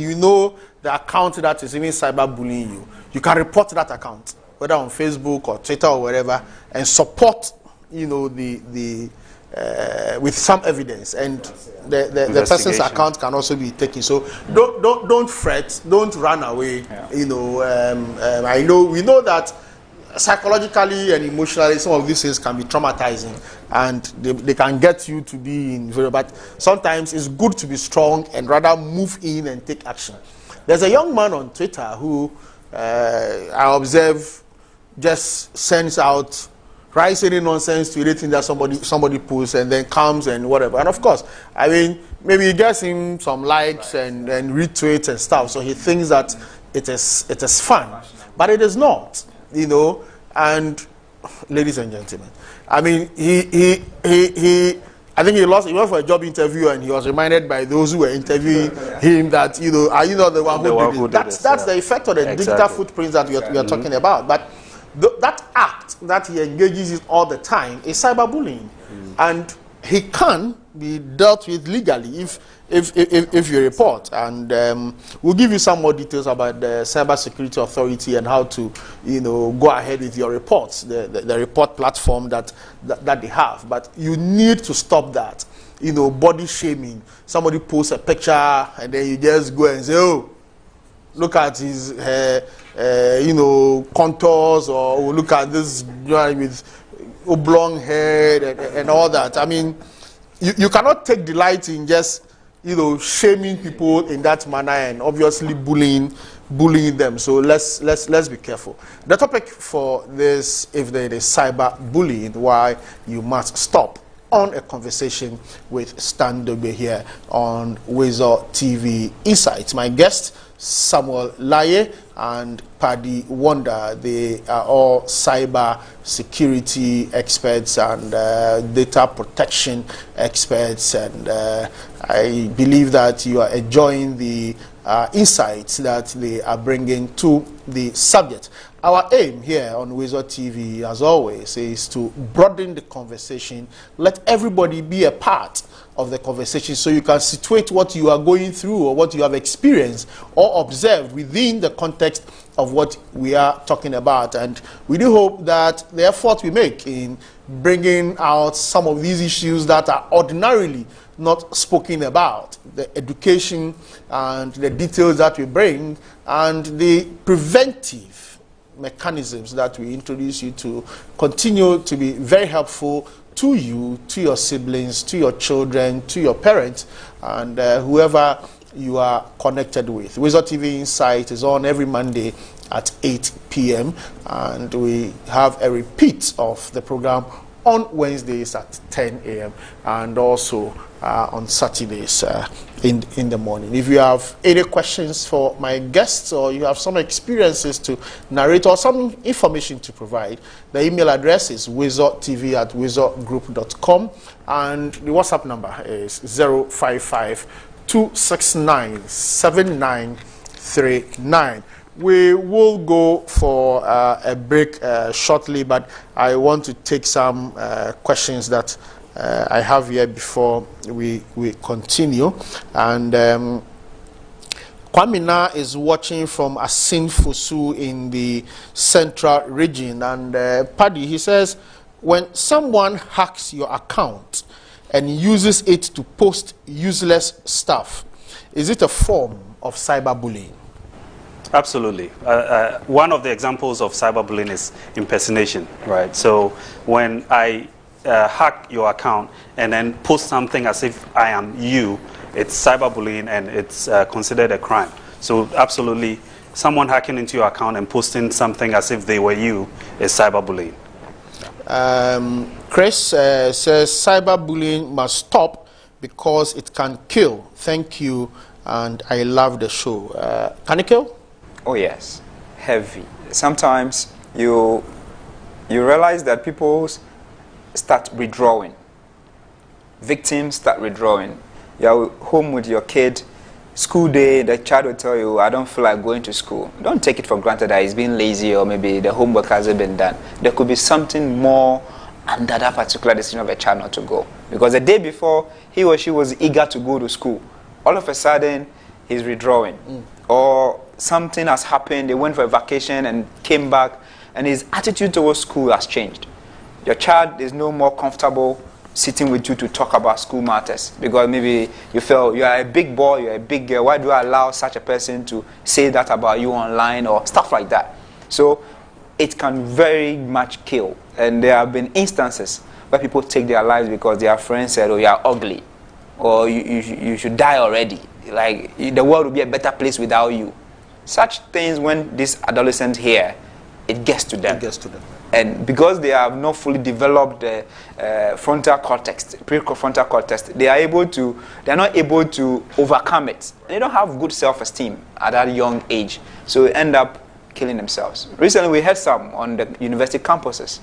[SPEAKER 1] the account that is even cyber bullying you can report that account, whether on Facebook or Twitter or wherever, and support, with some evidence, and the person's account can also be taken. So don't fret, don't run away. Yeah. We know that psychologically and emotionally some of these things can be traumatizing, and they can get you to be in. But sometimes it's good to be strong and rather move in and take action. There's a young man on Twitter who I observe just sends out, writes any nonsense to anything that somebody posts, and then comes and whatever. And of course, maybe he gets him some likes and retweets and stuff, so he thinks that it is fun, but it is not, And ladies and gentlemen, I think he went for a job interview, and he was reminded by those who were interviewing him that are you not the one who did it? That's the effect of the digital footprints that we are talking about. But that act that he engages in all the time is cyberbullying. and he can be dealt with legally if you report. And we'll give you some more details about the Cybersecurity Authority and how to, go ahead with your reports, the report platform that they have. But you need to stop that, body shaming. Somebody posts a picture and then you just go and say, oh, look at his contours, or look at this guy with oblong head and all that. I mean, you cannot take delight in just shaming people in that manner and obviously bullying them. So let's be careful. The topic for this evening is cyber bullying, why you must stop, on a conversation with Stan Dogbe here on Weasel TV Insights. My guest, Samuel Laye and Paddy Wonder. They are all cyber security experts and data protection experts, and I believe that you are enjoying the insights that they are bringing to the subject. Our aim here on Weasel TV, as always, is to broaden the conversation, let everybody be a part of the conversation, so you can situate what you are going through or what you have experienced or observed within the context of what we are talking about. And we do hope that the effort we make in bringing out some of these issues that are ordinarily not spoken about, the education and the details that we bring, and the preventive mechanisms that we introduce you to, continue to be very helpful to you, to your siblings, to your children, to your parents, and whoever you are connected with. Weasel TV Insight is on every Monday at 8 p.m. and we have a repeat of the program on Wednesdays at 10 a.m. and also on Saturdays in the morning. If you have any questions for my guests, or you have some experiences to narrate or some information to provide, the email address is weaseltv@weaselgroup.com, and the WhatsApp number is 055-269-7939. We will go for a break shortly, but I want to take some questions that I have here before we continue. And Kwamina is watching from Asin Fosu in the central region. And Paddy, he says, when someone hacks your account and uses it to post useless stuff, is it a form of cyberbullying?
[SPEAKER 9] Absolutely. One of the examples of cyberbullying is impersonation, right? So when I hack your account and then post something as if I am you, it's cyberbullying and it's considered a crime. So absolutely, someone hacking into your account and posting something as if they were you is cyberbullying.
[SPEAKER 1] Chris says cyberbullying must stop because it can kill. Thank you, and I love the show. Can it kill?
[SPEAKER 8] Oh yes, heavy. Sometimes you realize that people start withdrawing. Victims start withdrawing. You're home with your kid, school day, the child will tell you, I don't feel like going to school. Don't take it for granted that he's being lazy or maybe the homework hasn't been done. There could be something more under that particular decision of a child not to go. Because the day before, he or she was eager to go to school. All of a sudden, he's withdrawing. Or something has happened, they went for a vacation and came back, and his attitude towards school has changed. Your child is no more comfortable sitting with you to talk about school matters because maybe you feel you are a big boy, you are a big girl. Why do I allow such a person to say that about you online or stuff like that? So it can very much kill. And there have been instances where people take their lives because their friends said, oh, you are ugly, or you should die already. Like, the world will be a better place without you. Such things, when these adolescents hear, it gets to them.
[SPEAKER 1] It gets to them.
[SPEAKER 8] And because they have not fully developed the frontal cortex, prefrontal cortex, they are not able to overcome it. They don't have good self-esteem at that young age, so they end up killing themselves. Recently, we had some on the university campuses.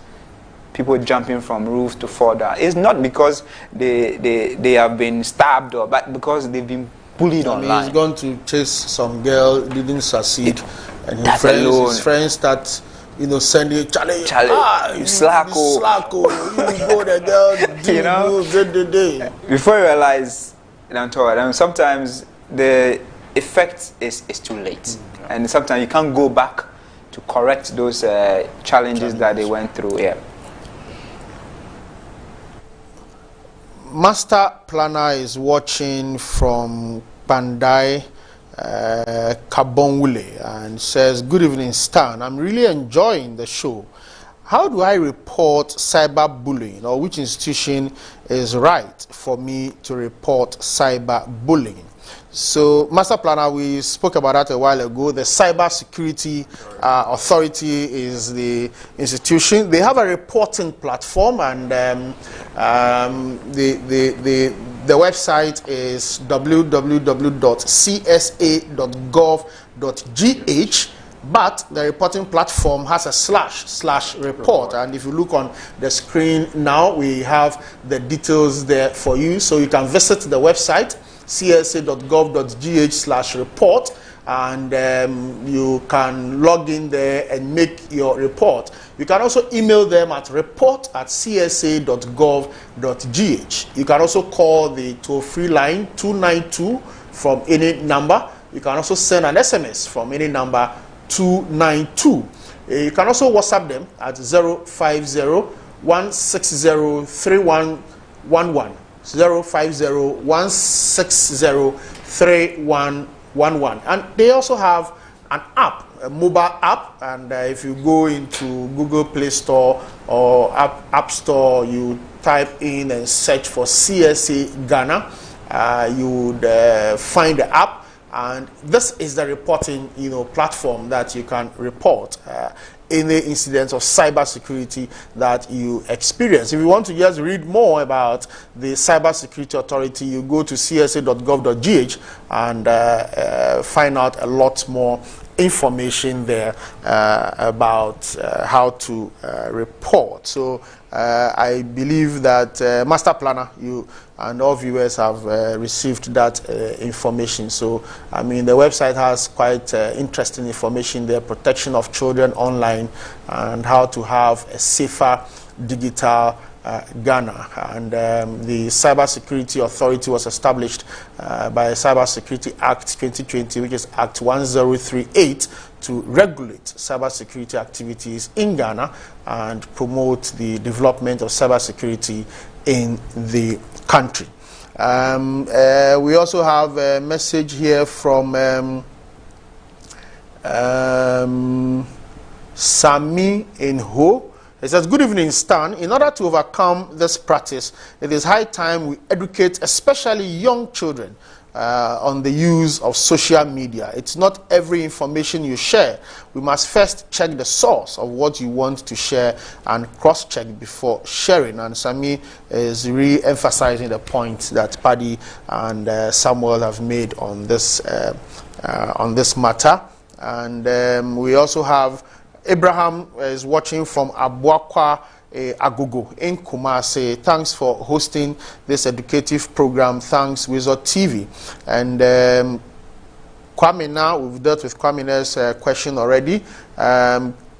[SPEAKER 8] People jumping from roof to fall down. It's not because they have been stabbed, but because they've been bullied online.
[SPEAKER 1] He's gone to chase some girl, didn't succeed, and his friends start, sending challenge.
[SPEAKER 8] You slacko.
[SPEAKER 1] You go, the girl
[SPEAKER 8] You know, before you realize, sometimes the effect is too late, and sometimes you can't go back to correct those challenges that they went through. Yeah.
[SPEAKER 1] Master Planner is watching from Pandai, Kabonwule, and says, "Good evening, Stan. I'm really enjoying the show. How do I report cyberbullying, or which institution is right for me to report cyberbullying?" So, Master Planner, we spoke about that a while ago. The Cyber Security Authority is the institution. They have a reporting platform, and the website is www.csa.gov.gh. But the reporting platform has a /report, and if you look on the screen now, we have the details there for you. So you can visit the website csa.gov.gh/report, and you can log in there and make your report. You can also email them at report@csa.gov.gh. You can also call the toll-free line 292 from any number. You can also send an SMS from any number 292. You can also WhatsApp them at 050-160-3111. 050-160-3111. And they also have an app, a mobile app, and if you go into Google Play Store or App Store, you type in and search for CSA Ghana, you would find the app. And this is the reporting, platform that you can report any incidents of cybersecurity that you experience. If you want to just read more about the Cybersecurity Authority, you go to csa.gov.gh and find out a lot more information there about how to report. So I believe that Master Planner, you and all viewers have received that information. So, I mean, the website has quite interesting information there: protection of children online and how to have a safer digital Ghana. And the Cybersecurity Authority was established by Cybersecurity Act 2020, which is Act 1038, to regulate cybersecurity activities in Ghana and promote the development of cybersecurity in the country. We also have a message here from Sami Inho. It says, "Good evening, Stan. In order to overcome this practice, it is high time we educate especially young children on the use of social media. It's not every information you share. We must first check the source of what you want to share and cross-check before sharing." And Sami is re-emphasizing the point that Paddy and Samuel have made on this matter. And we also have Abraham is watching from Abuakwa Agogo in Kumasi. "Thanks for hosting this educative program. Thanks, Wizard TV." And Kwame, now we've dealt with Kwame's question already.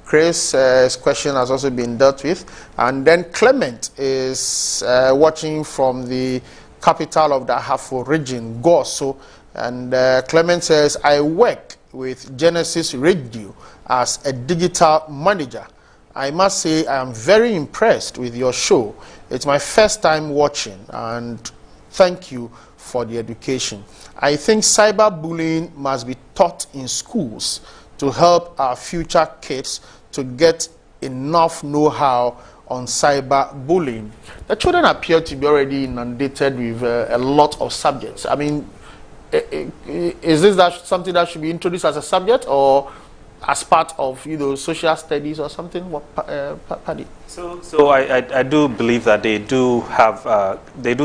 [SPEAKER 1] Chris' question has also been dealt with. And then Clement is watching from the capital of the Ahafo region, Goso. And Clement says, "I work with Genesis Radio as a digital manager. I must say I am very impressed with your show. It's my first time watching, and thank you for the education. I think cyberbullying must be taught in schools to help our future kids to get enough know-how on cyberbullying." The children appear to be already inundated with a lot of subjects. I mean, is this something that should be introduced as a subject or as part of social studies or something? What, Paddy?
[SPEAKER 9] So I do believe that they do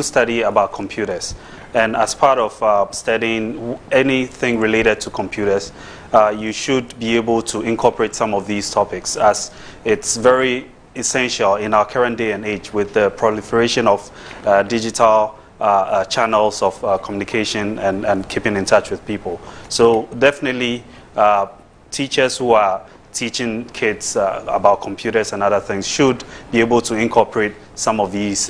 [SPEAKER 9] study about computers, and as part of studying anything related to computers, you should be able to incorporate some of these topics, as it's very essential in our current day and age with the proliferation of digital channels of communication and keeping in touch with people. So definitely teachers who are teaching kids about computers and other things should be able to incorporate some of these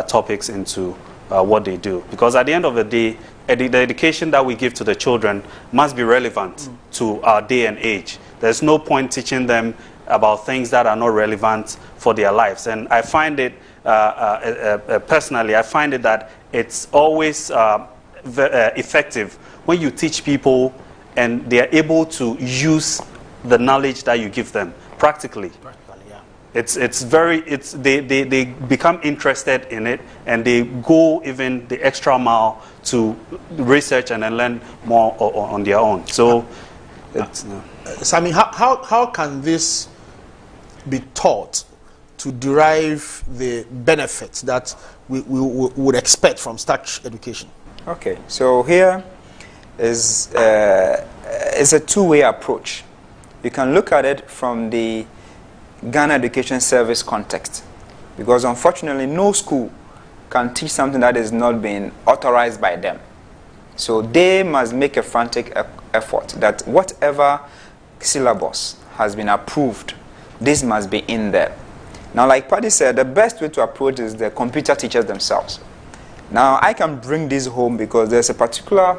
[SPEAKER 9] topics into what they do. Because at the end of the day, the education that we give to the children must be relevant to our day and age. There's no point teaching them about things that are not relevant for their lives. And I find it, personally, I find it that it's always effective when you teach people and they are able to use the knowledge that you give them practically. They become interested in it, and they go even the extra mile to research and then learn more on their own. So,
[SPEAKER 1] Sammy, how can this be taught to derive the benefits that we would expect from such education?
[SPEAKER 8] Okay, so here is a two-way approach. You can look at it from the Ghana Education Service context, because unfortunately no school can teach something that is not being authorized by them. So they must make a frantic effort that whatever syllabus has been approved, this must be in there. Now, like Paddy said, the best way to approach is the computer teachers themselves. Now, I can bring this home because there's a particular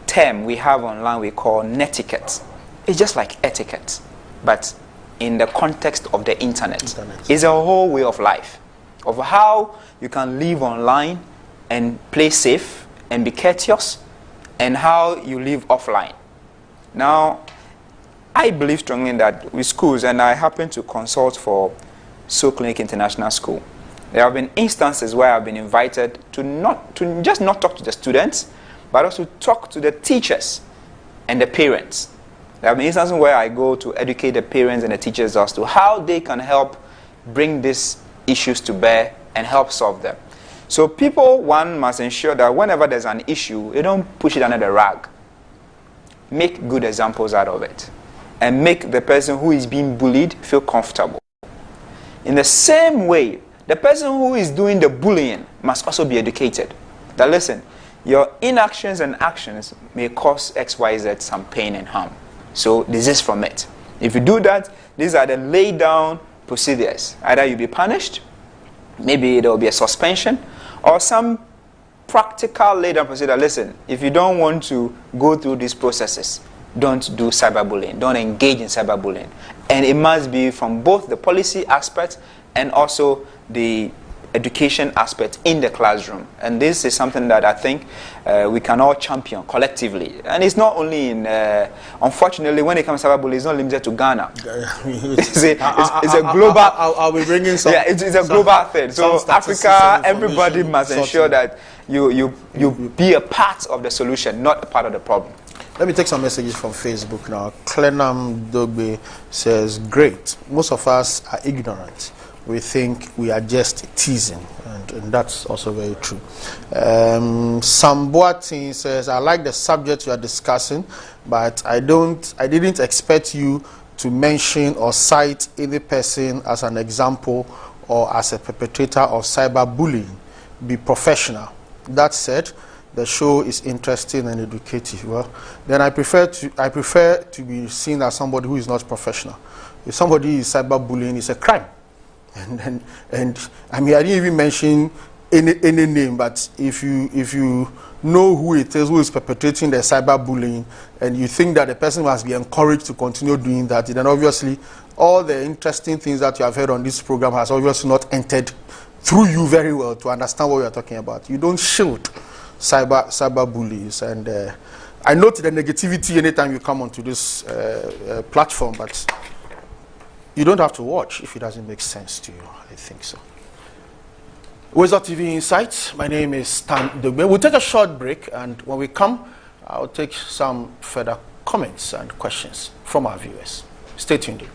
[SPEAKER 8] term we have online we call netiquette. It's just like etiquette, but in the context of the internet. It's a whole way of life, of how you can live online and play safe and be courteous, and how you live offline. Now, I believe strongly that with schools, and I happen to consult for Soul Clinic International School, there have been instances where I've been invited to just not talk to the students, but also talk to the teachers and the parents. There have been instances where I go to educate the parents and the teachers as to how they can help bring these issues to bear and help solve them. So people, one must ensure that whenever there's an issue, you don't push it under the rag. Make good examples out of it. And make the person who is being bullied feel comfortable. In the same way, the person who is doing the bullying must also be educated. That listen, your inactions and actions may cause XYZ some pain and harm. So desist from it. If you do that, these are the laid down procedures. Either you'll be punished, maybe there will be a suspension, or some practical laid down procedure. Listen, if you don't want to go through these processes, don't do cyberbullying. Don't engage in cyberbullying. And it must be from both the policy aspect and also the education aspect in the classroom. And this is something that I think we can all champion collectively. And it's not only in, unfortunately, when it comes to cyberbullying, it's not limited to Ghana. It's a global.
[SPEAKER 1] I'll be bringing some.
[SPEAKER 8] Yeah, it's a global thing. So Africa, everybody must ensure that you be a part of the solution, not a part of the problem.
[SPEAKER 1] Let me take some messages from Facebook now. Clenam Dogbe says, great. Most of us are ignorant. We think we are just teasing, and that's also very true. Sam Boatin says, I like the subject you are discussing, but I didn't expect you to mention or cite any person as an example or as a perpetrator of cyberbullying. Be professional. That said, the show is interesting and educative. Well, then I prefer to be seen as somebody who is not professional. If somebody is cyberbullying, it's a crime. And I mean, I didn't even mention any name, but if you know who it is who is perpetrating the cyberbullying, and you think that the person must be encouraged to continue doing that, then obviously all the interesting things that you have heard on this program has obviously not entered through you very well to understand what we are talking about. You don't shield cyber bullies, and I note the negativity anytime you come onto this platform, but you don't have to watch if it doesn't make sense to you. I think so. Wezo TV Insights. My name is Stan Dogbe. We'll take a short break, and when we come, I'll take some further comments and questions from our viewers. Stay tuned.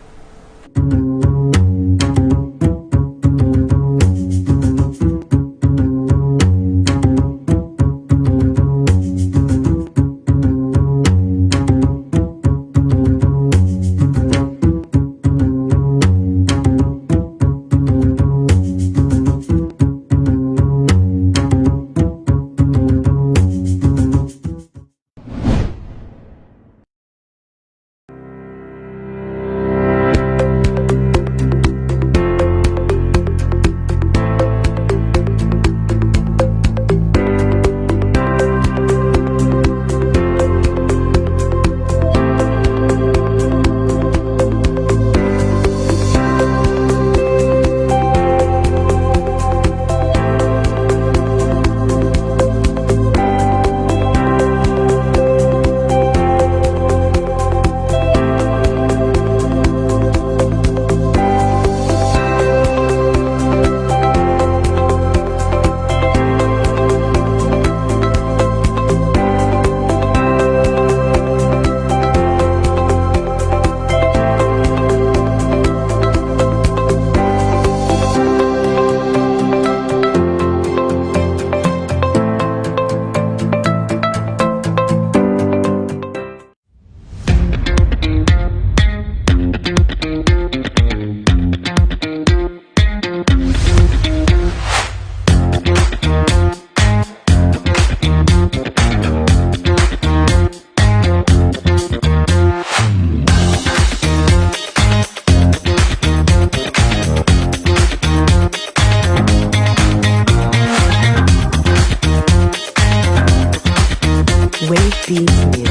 [SPEAKER 2] Theme music.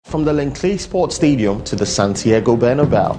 [SPEAKER 7] From the Lenclay Sports Stadium to the Santiago Bernabeu,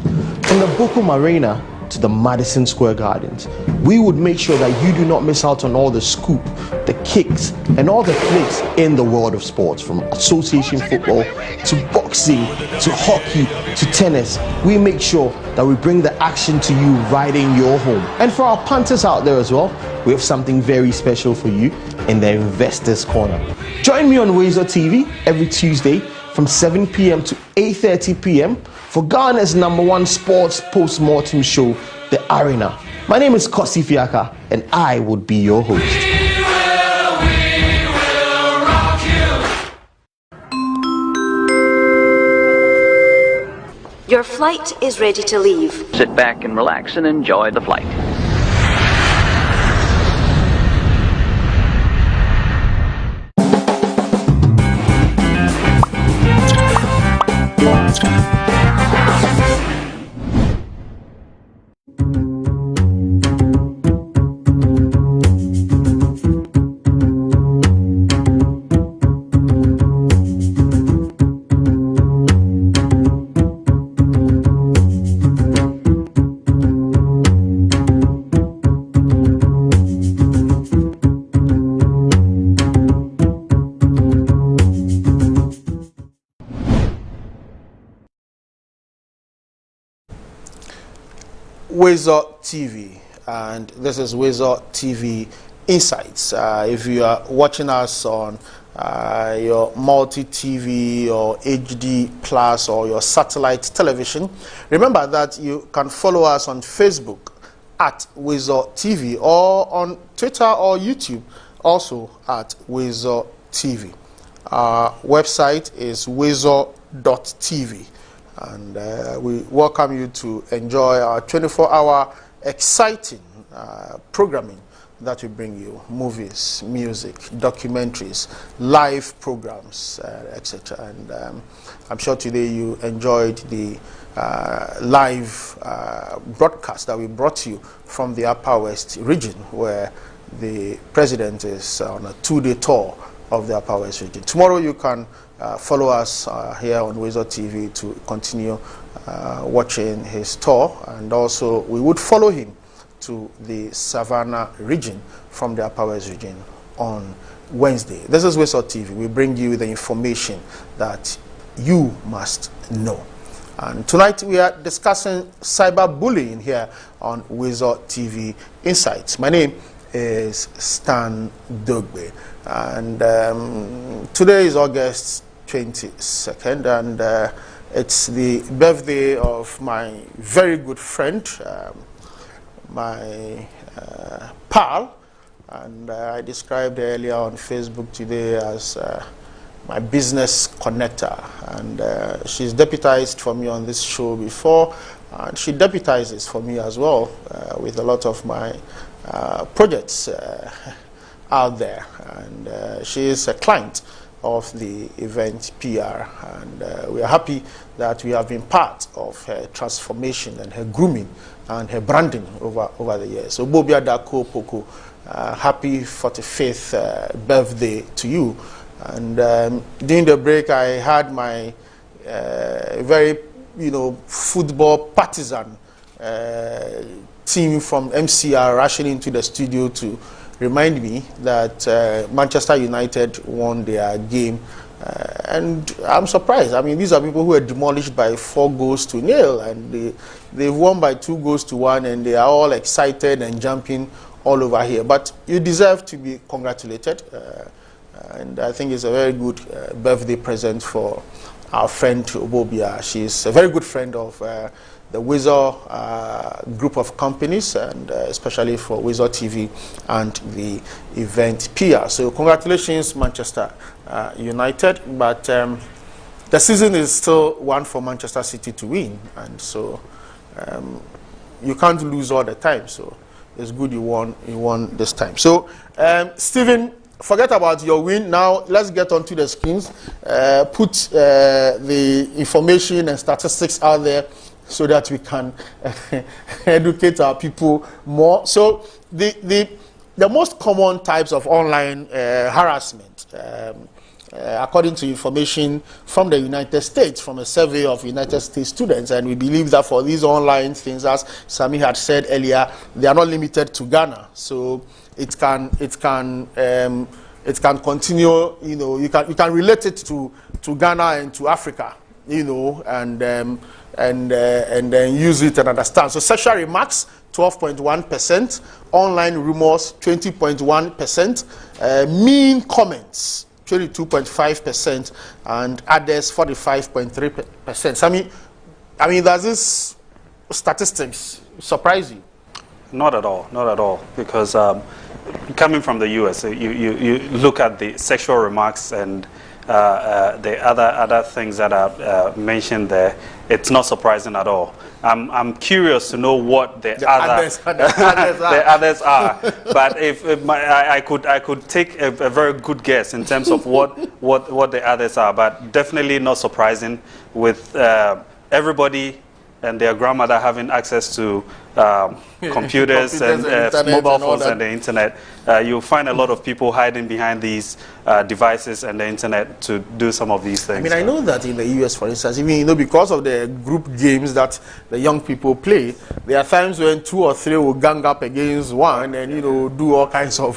[SPEAKER 7] from the Bochum Arena to the Madison Square Gardens, we would make sure that you do not miss out on all the scoop, the kicks, and all the flicks in the world of sports, from association football to boxing to hockey to tennis. We make sure that we bring the action to you right in your home. And for our punters out there as well, we have something very special for you in the Investors Corner. Join me on Wazer TV every Tuesday from 7 p.m. to 8:30 p.m. for Ghana's #1 sports post-mortem show, The Arena. My name is Kosi Fiaka, and I would be your host.
[SPEAKER 10] Your flight is ready to leave.
[SPEAKER 11] Sit back and relax and enjoy the flight.
[SPEAKER 1] Wazer TV, and this is Wazer TV Insights. If you are watching us on your multi-TV or HD Plus or your satellite television, remember that you can follow us on Facebook at Wazer TV, or on Twitter or YouTube also at Wazer TV. Our website is wazer.tv. And we welcome you to enjoy our 24-hour exciting programming that we bring you: movies, music, documentaries, live programs, etc. And I'm sure today you enjoyed the live broadcast that we brought you from the Upper West region, where the president is on a 2-day tour of the Upper West region. Tomorrow you can follow us here on Wazer TV to continue watching his tour, and also we would follow him to the Savannah region from the Upper West region on Wednesday. This is Wazer TV. We bring you the information that you must know. And tonight we are discussing cyberbullying here on Wazer TV Insights. My name is Stan Dogbe, and today is August 22nd, and it's the birthday of my very good friend, my pal, and I described earlier on Facebook today as my business connector, and she's deputized for me on this show before, and she deputizes for me as well with a lot of my projects out there, and she is a client of the event PR, and we are happy that we have been part of her transformation and her grooming and her branding over the years. So Bobia Dako Poko, happy 45th birthday to you. And during the break, I had my very football partisan team from MCR rushing into the studio to remind me that Manchester United won their game, and I'm surprised. I mean, these are people who were demolished by 4-0, and they've won by 2-1, and they are all excited and jumping all over here. But you deserve to be congratulated, and I think it's a very good birthday present for our friend Obobia. She's a very good friend of the Wazer group of companies, and especially for Wazer TV and the event PR. So congratulations, Manchester United. But the season is still one for Manchester City to win, and so you can't lose all the time. So it's good you won this time. So Stephen forget about your win. Now let's get onto the screens. Put the information and statistics out there so that we can educate our people more. So the most common types of online harassment, according to information from the United States, from a survey of United States students, and we believe that for these online things, as Sami had said earlier, they are not limited to Ghana. So it can continue. You know, you can relate it to Ghana and to Africa. You know, and then use it and understand. So sexual remarks, 12.1%, online rumors, 20.1%, mean comments, 22.5%, and others, 45.3%. So I mean, does this statistics surprise you?
[SPEAKER 9] Not at all, not at all, because coming from the U.S., you look at the sexual remarks and the other things that are mentioned there. It's not surprising at all. I'm curious to know what the others are. But if I could take a very good guess in terms of what the others are, but definitely not surprising with everybody and their grandmother having access to computers and mobile phones and the internet. You'll find a lot of people hiding behind these devices and the internet to do some of these things.
[SPEAKER 1] I mean, I know that in the US, for instance, even, you know, because of the group games that the young people play, there are times when 2 or 3 will gang up against one and, you know, do all kinds of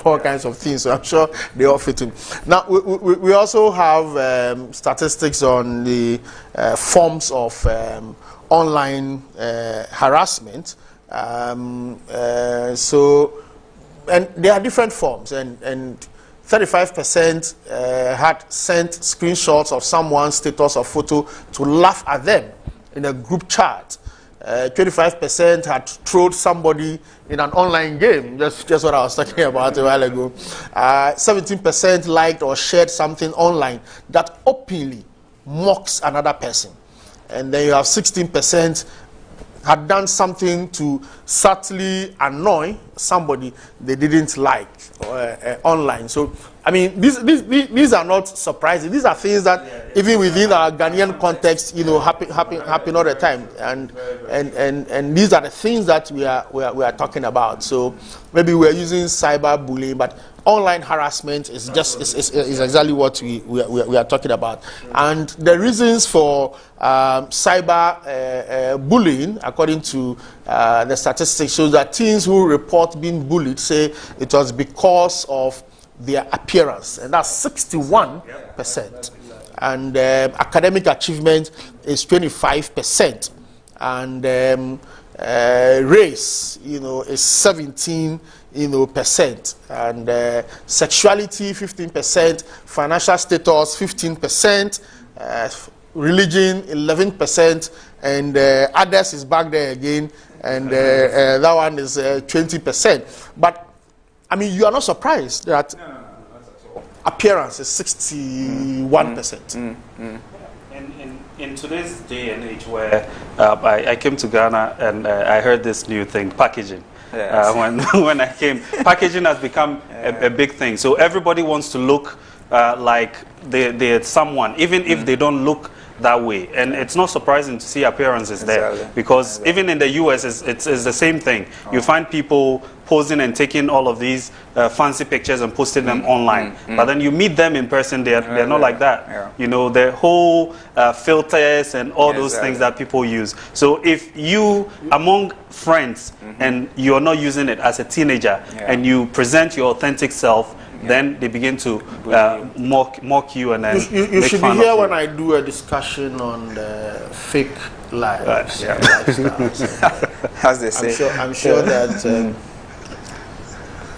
[SPEAKER 1] things. So I'm sure they all fit in. Now, we also have statistics on the forms of online harassment. So, and there are different forms, and 35% had sent screenshots of someone's status or photo to laugh at them in a group chat. 25% had trolled somebody in an online game, just what I was talking about a while ago. 17% liked or shared something online that openly mocks another person. And then you have 16% had done something to subtly annoy somebody they didn't like online. So, I mean, these are not surprising. These are things that even within our Ghanaian context, you know, happen all the time. And these are the things that we are talking about. So maybe we're using cyberbullying, but online harassment is exactly what we are talking about. And the reasons for cyber bullying, according to the statistics, shows that teens who report being bullied say it was because of their appearance, and that's 61%. And academic achievement is 25%, and race, you know, is 17%, and sexuality 15%, financial status 15%, religion 11%, and others is back there again, and that one is 20%. But I mean, you are not surprised that appearance is 61%.
[SPEAKER 9] In today's day and age, where I came to Ghana and I heard this new thing, packaging. Yes. When I came, packaging has become a big thing. So everybody wants to look like they're someone, even if they don't look that way. And it's not surprising to see appearances there, because even in the US, it's the same thing. You find people posing and taking all of these fancy pictures and posting them online. But then you meet them in person, they're not like that. You know, the whole filters and all those things that people use. So if you, among friends, and you're not using it as a teenager, and you present your authentic self, then they begin to mock you and then
[SPEAKER 1] you should be here when I do a discussion on the fake lives.
[SPEAKER 8] As they say.
[SPEAKER 1] I'm sure that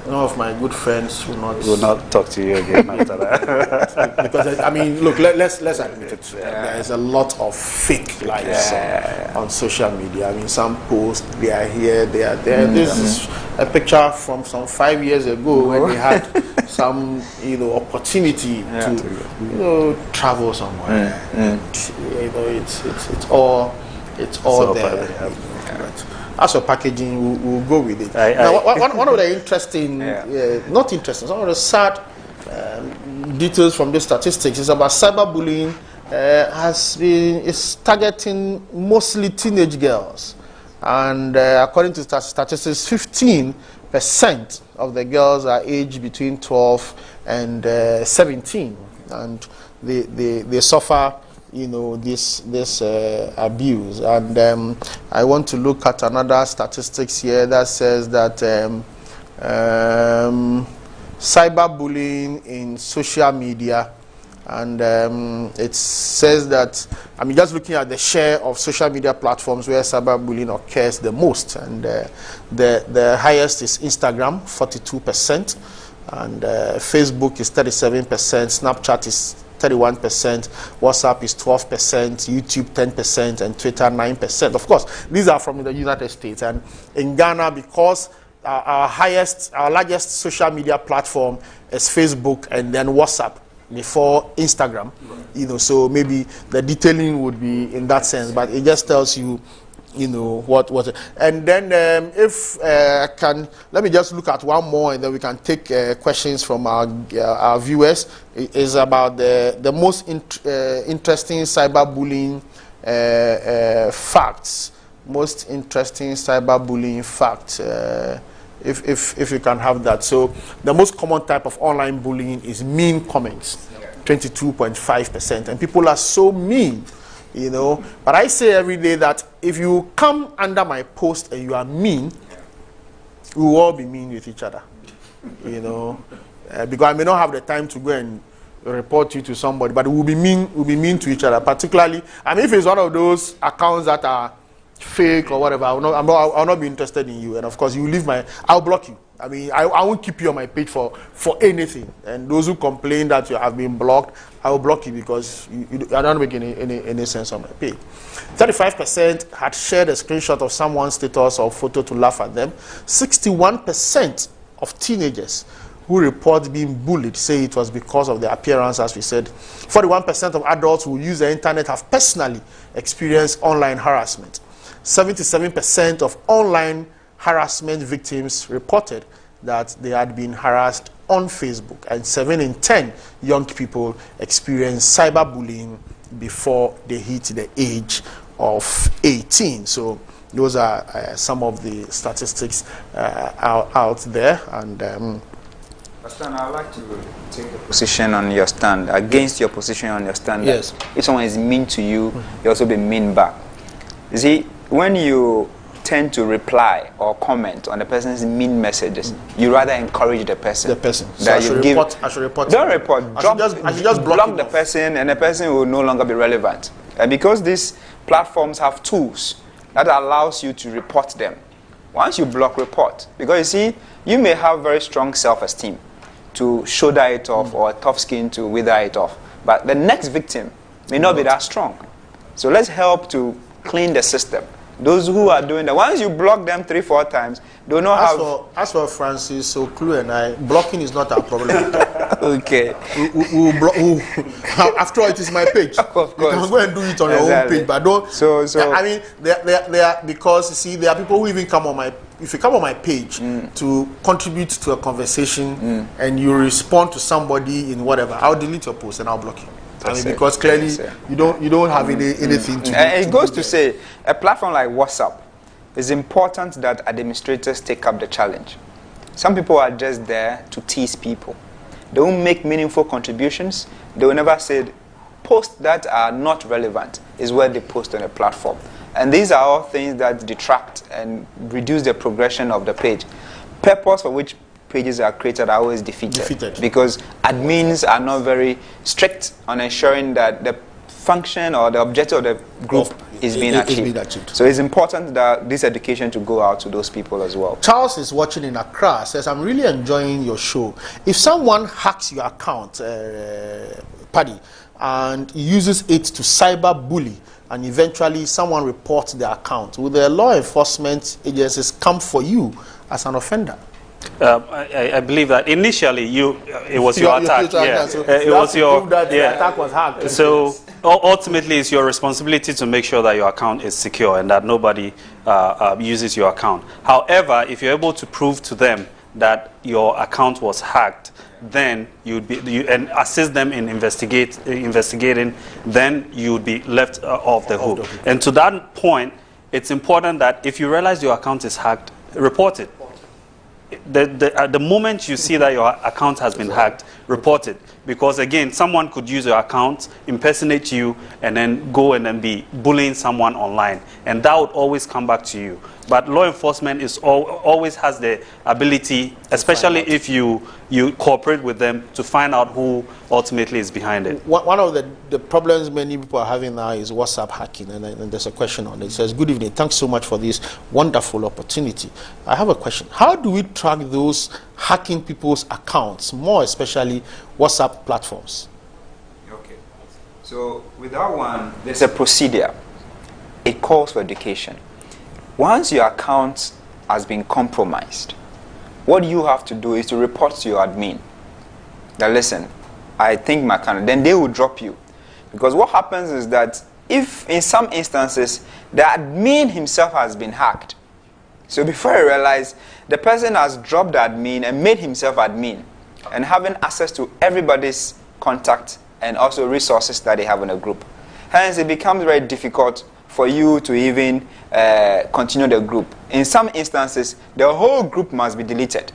[SPEAKER 1] none of my good friends will not
[SPEAKER 9] talk to you again after that.
[SPEAKER 1] Because I mean, look, let's admit it. There is a lot of fake lives on social media. I mean, some posts, they are here, they are there. This is a picture from some 5 years ago when they had some, opportunity to, travel somewhere. And, it's all there. Right. As for packaging, we'll go with it. Now, one of the interesting, not interesting, some of the sad details from the statistics is about cyberbullying is targeting mostly teenage girls, and according to statistics, 15% of the girls are aged between 12 and 17, and they suffer, this abuse. And I want to look at another statistics here that says that cyberbullying in social media, and it says that, just looking at the share of social media platforms where cyberbullying occurs the most, and the highest is Instagram, 42%, and Facebook is 37%, Snapchat is 31%, WhatsApp is 12%, YouTube 10%, and Twitter 9%. Of course, these are from the United States. And in Ghana, because our largest social media platform is Facebook and then WhatsApp before Instagram, so maybe the detailing would be in that sense, but it just tells you, what. And then if I can, let me just look at one more, and then we can take questions from our viewers. It is about the most interesting cyberbullying facts. Most interesting cyberbullying facts. If you can have that. So the most common type of online bullying is mean comments, 22.5%, and people are so mean. But I say every day that if you come under my post and you are mean, we will all be mean with each other, because I may not have the time to go and report you to somebody, but we'll be mean to each other. Particularly, if it's one of those accounts that are fake or whatever, I'll not be interested in you, and of course I'll block you. I won't keep you on my page for anything. And those who complain that you have been blocked, I will block you, because you don't make any sense on my page. 35% had shared a screenshot of someone's status or photo to laugh at them. 61% of teenagers who report being bullied say it was because of their appearance, as we said. 41% of adults who use the internet have personally experienced online harassment. 77% of online harassment victims reported that they had been harassed on Facebook, and 7 in 10 young people experience cyberbullying before they hit the age of 18. So those are some of the statistics out there. And
[SPEAKER 8] Pastor, I'd like to take a position on your stand, against your position on your stand.
[SPEAKER 1] Yes.
[SPEAKER 8] If someone is mean to you, you also be mean back. You see, when you tend to reply or comment on the person's mean messages, you rather encourage the person.
[SPEAKER 1] So I should report.
[SPEAKER 8] Don't report.
[SPEAKER 1] I should just block
[SPEAKER 8] the person, and the person will no longer be relevant. And because these platforms have tools that allows you to report them. Once you block, report. Because you see, you may have very strong self-esteem to shoulder it off, or a tough skin to wither it off. But the next victim may not be that strong. So let's help to clean the system. Those who are doing that, once you block them 3-4 times, they don't know
[SPEAKER 1] As for Francis Oklu and I, blocking is not our problem.
[SPEAKER 8] Okay.
[SPEAKER 1] After all, it is my page.
[SPEAKER 8] Of course.
[SPEAKER 1] You can go and do it on your own page, but don't.
[SPEAKER 8] So
[SPEAKER 1] they are, because you see, there are people who even come on my. If you come on my page to contribute to a conversation and you respond to somebody in whatever, I'll delete your post and I'll block you. Because clearly you don't have anything to do.
[SPEAKER 8] It goes to say, a platform like WhatsApp, it's important that administrators take up the challenge. Some people are just there to tease people. They won't make meaningful contributions. They will never say, posts that are not relevant is where they post on a platform. And these are all things that detract and reduce the progression of the page. Purpose for which pages are created are always defeated. Because admins are not very strict on ensuring that the function or the objective of the group is being achieved. So it's important that this education to go out to those people as well.
[SPEAKER 1] Charles is watching in Accra, says, I'm really enjoying your show. If someone hacks your account, Paddy, and uses it to cyber bully, and eventually someone reports the account, will the law enforcement agencies come for you as an offender?
[SPEAKER 9] I believe that initially it was your attack. It was your
[SPEAKER 1] the attack was hacked.
[SPEAKER 9] So ultimately, it's your responsibility to make sure that your account is secure and that nobody uses your account. However, if you're able to prove to them that your account was hacked, then you'd be and assist them in investigating, then you would be left off the hook. And to that point, it's important that if you realize your account is hacked, report it. The moment you see that your account has been hacked, report it. Because again, someone could use your account, impersonate you, and then go and then be bullying someone online. And that would always come back to you. But law enforcement is always has the ability, especially if you cooperate with them, to find out who ultimately is behind it.
[SPEAKER 1] One of the problems many people are having now is WhatsApp hacking, and there's a question on it. It says, good evening, thanks so much for this wonderful opportunity. I have a question. How do we track those hacking people's accounts, more especially WhatsApp platforms?
[SPEAKER 8] Okay. So with that one, there's a procedure. It calls for education. Once your account has been compromised, what you have to do is to report to your admin that, listen, I think my account, then they will drop you. Because what happens is that if in some instances the admin himself has been hacked, so before you realize, the person has dropped the admin and made himself admin and having access to everybody's contact and also resources that they have in a group. Hence, it becomes very difficult for you to even continue the group. In some instances, the whole group must be deleted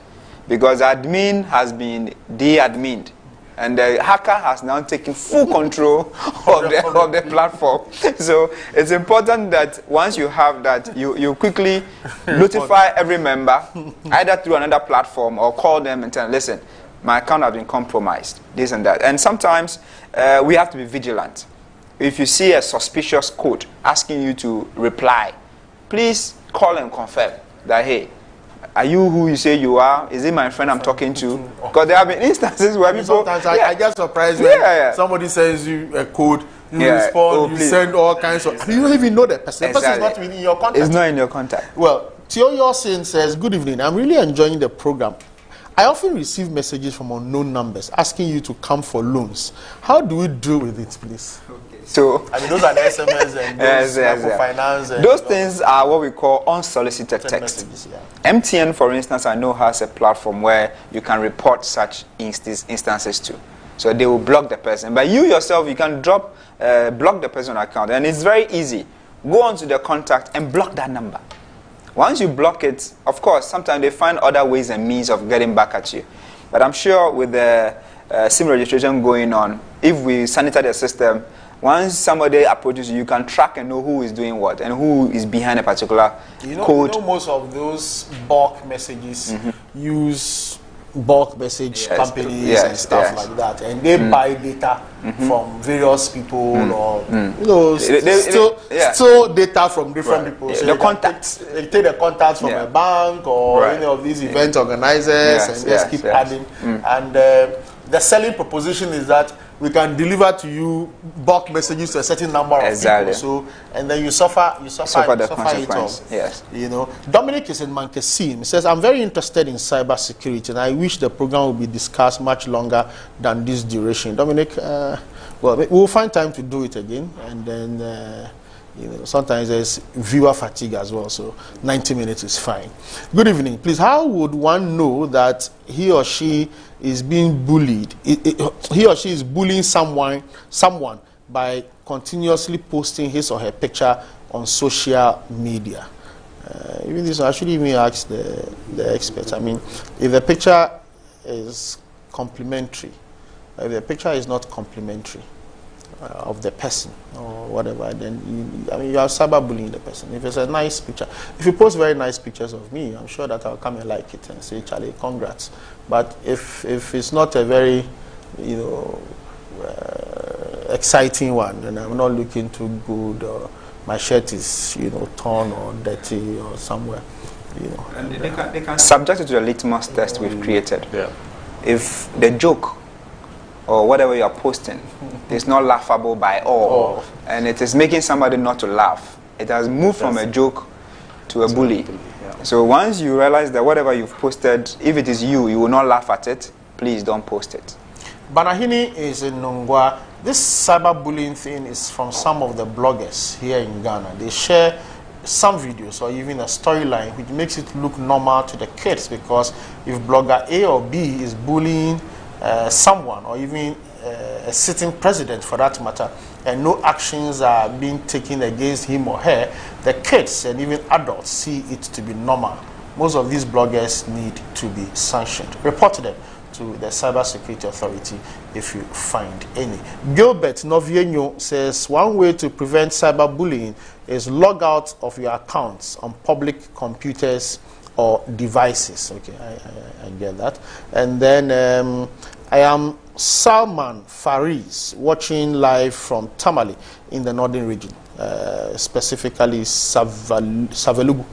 [SPEAKER 8] because the admin has been de-admined and the hacker has now taken full control of the platform. So it's important that once you have that, you quickly notify every member, either through another platform or call them and tell them, listen, my account has been compromised, this and that. And sometimes we have to be vigilant. If you see a suspicious code asking you to reply, please call and confirm that, hey, are you who you say you are? Is it my friend I'm talking to? Because there have been instances where people...
[SPEAKER 1] Sometimes I get surprised when somebody sends you a code, you respond, you send all kinds of... You don't even know the person. The person is not even in your contact.
[SPEAKER 8] It's not in your contact.
[SPEAKER 1] Well, Tio Sin says, good evening. I'm really enjoying the program. I often receive messages from unknown numbers asking you to come for loans. How do we deal with it, please?
[SPEAKER 8] So,
[SPEAKER 1] I mean, those are the SMS and those microfinance. And
[SPEAKER 8] those things are what we call unsolicited text. MTN, for instance, I know has a platform where you can report such instances to. So they will block the person. But you yourself, you can block the person's account. And it's very easy. Go onto the contact and block that number. Once you block it, of course, sometimes they find other ways and means of getting back at you. But I'm sure with the SIM registration going on, if we sanitize the system, once somebody approaches you, you can track and know who is doing what and who is behind a particular code.
[SPEAKER 1] You know, most of those bulk messages use bulk message companies and stuff like that, and they buy data from various people or you know still data from different people. So
[SPEAKER 8] the contacts,
[SPEAKER 1] they take the contacts from a bank or any of these event organizers and just keep adding. And the selling proposition is that we can deliver to you bulk messages to a certain number of people. So, and then you suffer it all.
[SPEAKER 8] Yes.
[SPEAKER 1] You know, Dominic is in Mankasim. He says, I'm very interested in cybersecurity, and I wish the program would be discussed much longer than this duration. Dominic, well, we'll find time to do it again, and then. You know, sometimes there's viewer fatigue as well, so 90 minutes is fine. Good evening. Please, how would one know that he or she is being bullied? He or she is bullying someone by continuously posting his or her picture on social media? Even this, I should even ask the experts. I mean, if the picture is complimentary, if the picture is not complimentary, of the person or whatever, then you are cyberbullying the person. If it's a nice picture, if you post very nice pictures of me, I'm sure that I'll come and like it and say, Charlie, congrats. But if it's not a very, you know, exciting one, and I'm not looking too good, or my shirt is, you know, torn or dirty or somewhere, you know.
[SPEAKER 8] And they can subject it to the litmus test we've created. Yeah. If the joke or whatever you are posting is not laughable by all, and it is making somebody not to laugh, it has moved from a joke to a bully. So once you realize that whatever you've posted, if it is you will not laugh at it, please don't post it.
[SPEAKER 1] Banahini is in Nungwa. This cyberbullying thing is from some of the bloggers here in Ghana. They share some videos or even a storyline which makes it look normal to the kids, because if blogger A or B is bullying someone, or even a sitting president for that matter, and no actions are being taken against him or her, the kids and even adults see it to be normal. Most of these bloggers need to be sanctioned. Report them to the Cybersecurity Authority if you find any. Gilbert Novienyo says one way to prevent cyberbullying is log out of your accounts on public computers or devices. Okay, I get that. And then I am Salman Faris, watching live from Tamale in the northern region, specifically Savelugu.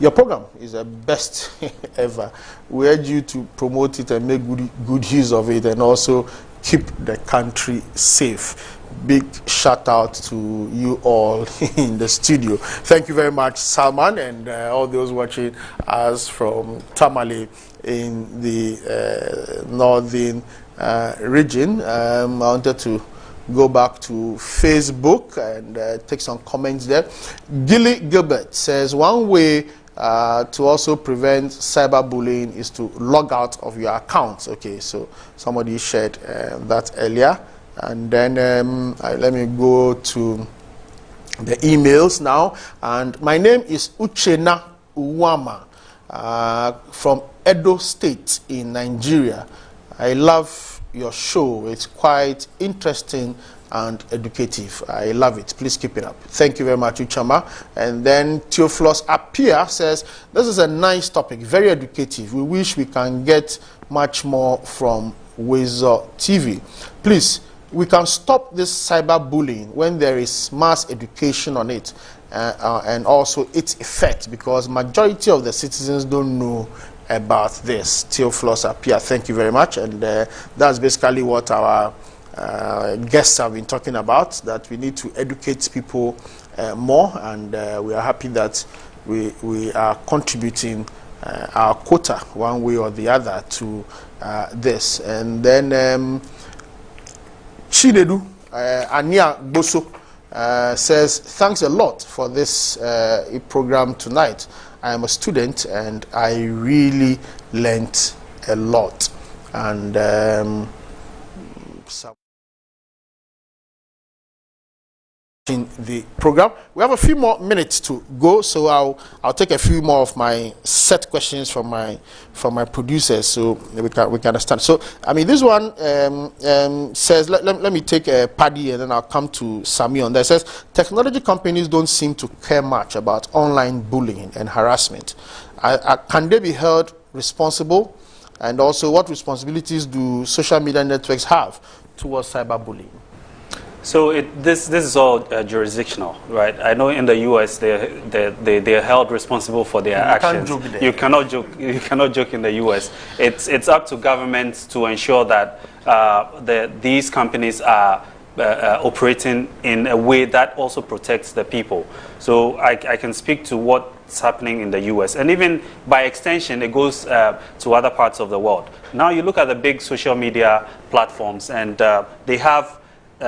[SPEAKER 1] Your program is the best ever. We urge you to promote it and make good use of it, and also keep the country safe. Big shout out to you all in the studio. Thank you very much, Salman, and all those watching us from Tamale in the northern region. I wanted to go back to Facebook and take some comments there. Gilly Gilbert says one way to also prevent cyberbullying is to log out of your accounts. Okay, so somebody shared that earlier. And then let me go to the emails now. And my name is Uchena Uwama from Edo State in Nigeria. I love your show. It's quite interesting and educative. I love it. Please keep it up. Thank you very much, Uchama. And then Theophilus Apia says, this is a nice topic, very educative. We wish we can get much more from Wezo TV. Please, we can stop this cyberbullying when there is mass education on it and also its effect, because majority of the citizens don't know about this. Theophilus Apia, thank you very much. And that's basically what our guests have been talking about, that we need to educate people more, and we are happy that we are contributing our quota one way or the other to this. And then Chinedu Ania Boso says, thanks a lot for this program tonight. I am a student and I really learnt a lot. And in the program, we have a few more minutes to go, so I'll take a few more of my set questions from my producers, so we can understand. So I mean, this one says, let me take a Paddy and then I'll come to Sami on that. It says technology companies don't seem to care much about online bullying and harassment. Can they be held responsible? And also, what responsibilities do social media networks have towards cyberbullying?
[SPEAKER 9] So this is all jurisdictional, right? I know in the U.S. they're held responsible for their actions. You cannot joke. You cannot joke in the U.S. It's up to governments to ensure that these companies are operating in a way that also protects the people. So I can speak to what's happening in the U.S. and even by extension it goes to other parts of the world. Now you look at the big social media platforms, and they have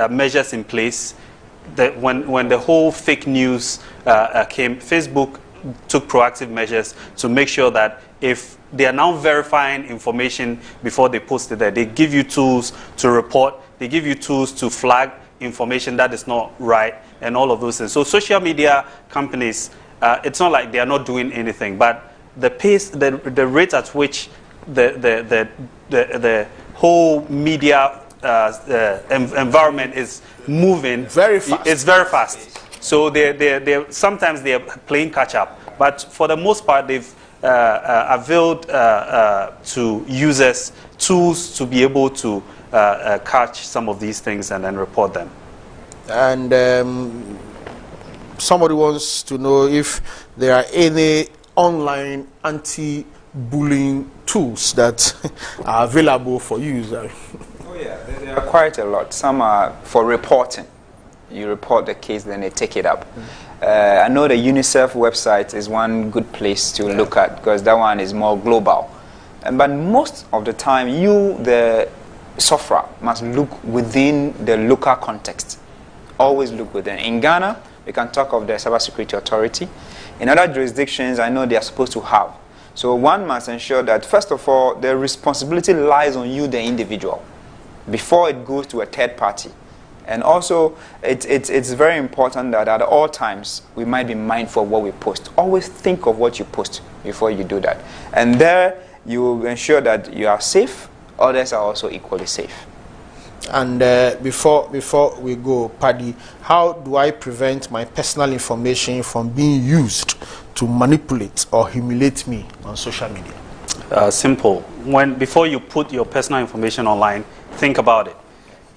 [SPEAKER 9] measures in place. That when the whole fake news came, Facebook took proactive measures to make sure that if they are now verifying information before they post it there, they give you tools to report, they give you tools to flag information that is not right, and all of those things. So social media companies, it's not like they are not doing anything, but the pace, the rate at which the whole media environment is moving
[SPEAKER 1] very fast.
[SPEAKER 9] It's very fast. So sometimes they're playing catch up, but for the most part they've availed to users tools to be able to catch some of these things and then report them.
[SPEAKER 1] And somebody wants to know if there are any online anti-bullying tools that are available for use.
[SPEAKER 8] Oh yeah, there are quite a lot. Some are for reporting. You report the case, then they take it up. I know the UNICEF website is one good place to look at, because that one is more global. But most of the time, the sufferer, must look within the local context. Always look within. In Ghana, we can talk of the Cybersecurity Authority. In other jurisdictions, I know they are supposed to have. So one must ensure that, first of all, the responsibility lies on you, the individual, before it goes to a third party. And also, it's very important that at all times, we might be mindful of what we post. Always think of what you post before you do that. And there, you will ensure that you are safe, others are also equally safe.
[SPEAKER 1] And before we go, Paddy, how do I prevent my personal information from being used to manipulate or humiliate me on social media?
[SPEAKER 9] Simple. Before you put your personal information online, think about it.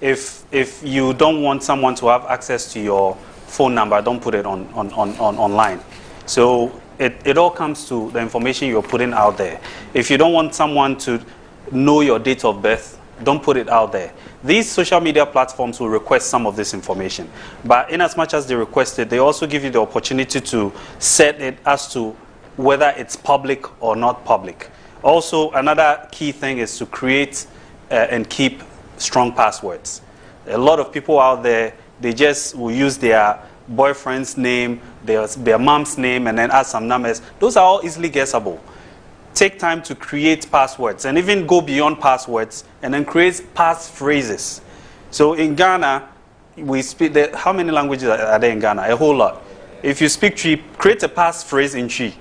[SPEAKER 9] If you don't want someone to have access to your phone number, don't put it on online. So it all comes to the information you're putting out there. If you don't want someone to know your date of birth, don't put it out there. These social media platforms will request some of this information. But in as much as they request it, they also give you the opportunity to set it as to whether it's public or not public. Also, another key thing is to create and keep strong passwords. A lot of people out there, they just will use their boyfriend's name, their mom's name, and then add some numbers. Those are all easily guessable. Take time to create passwords and even go beyond passwords and then create passphrases. So in Ghana, we speak, how many languages are there in Ghana? A whole lot. If you speak Twi, create a passphrase in Twi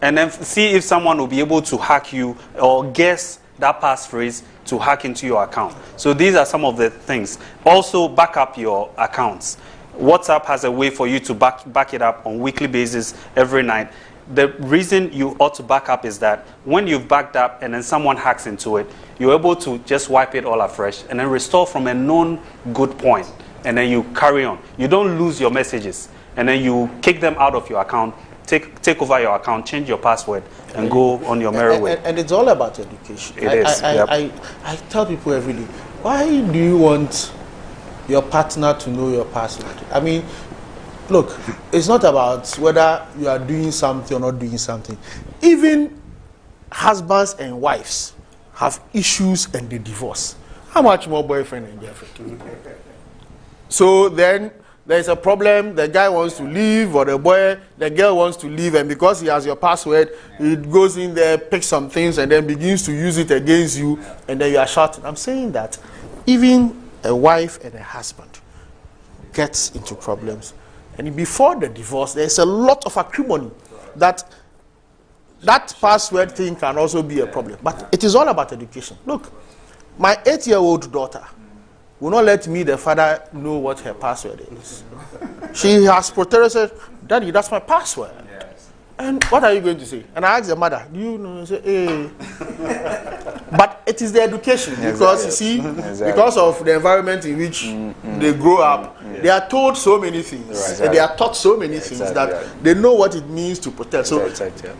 [SPEAKER 9] and then see if someone will be able to hack you or guess that passphrase to hack into your account. So these are some of the things. Also, back up your accounts. WhatsApp has a way for you to back it up on a weekly basis every night. The reason you ought to back up is that when you've backed up and then someone hacks into it, you're able to just wipe it all afresh and then restore from a known good point. And then you carry on. You don't lose your messages. And then you kick them out of your account, take over your account, change your password, and go on your merry way.
[SPEAKER 1] And it's all about education. I tell people every day, why do you want your partner to know your password? I mean, look, it's not about whether you are doing something or not doing something. Even husbands and wives have issues and they divorce. How much more boyfriend and girlfriend? So then there's a problem, the guy wants to leave, or the girl wants to leave, and because he has your password, he goes in there, picks some things, and then begins to use it against you, and then you are shouting. I'm saying that even a wife and a husband gets into problems. And before the divorce, there's a lot of acrimony that password thing can also be a problem. But it is all about education. Look, my 8-year-old daughter will not let me, the father, know what her password is. She has protested, said, Daddy, that's my password. Yes. And what are you going to say? And I asked the mother, do you know? She said, hey. But it is the education, because you see, because of the environment in which they grow up, they are told so many things, and they are taught so many things that they know what it means to protect. So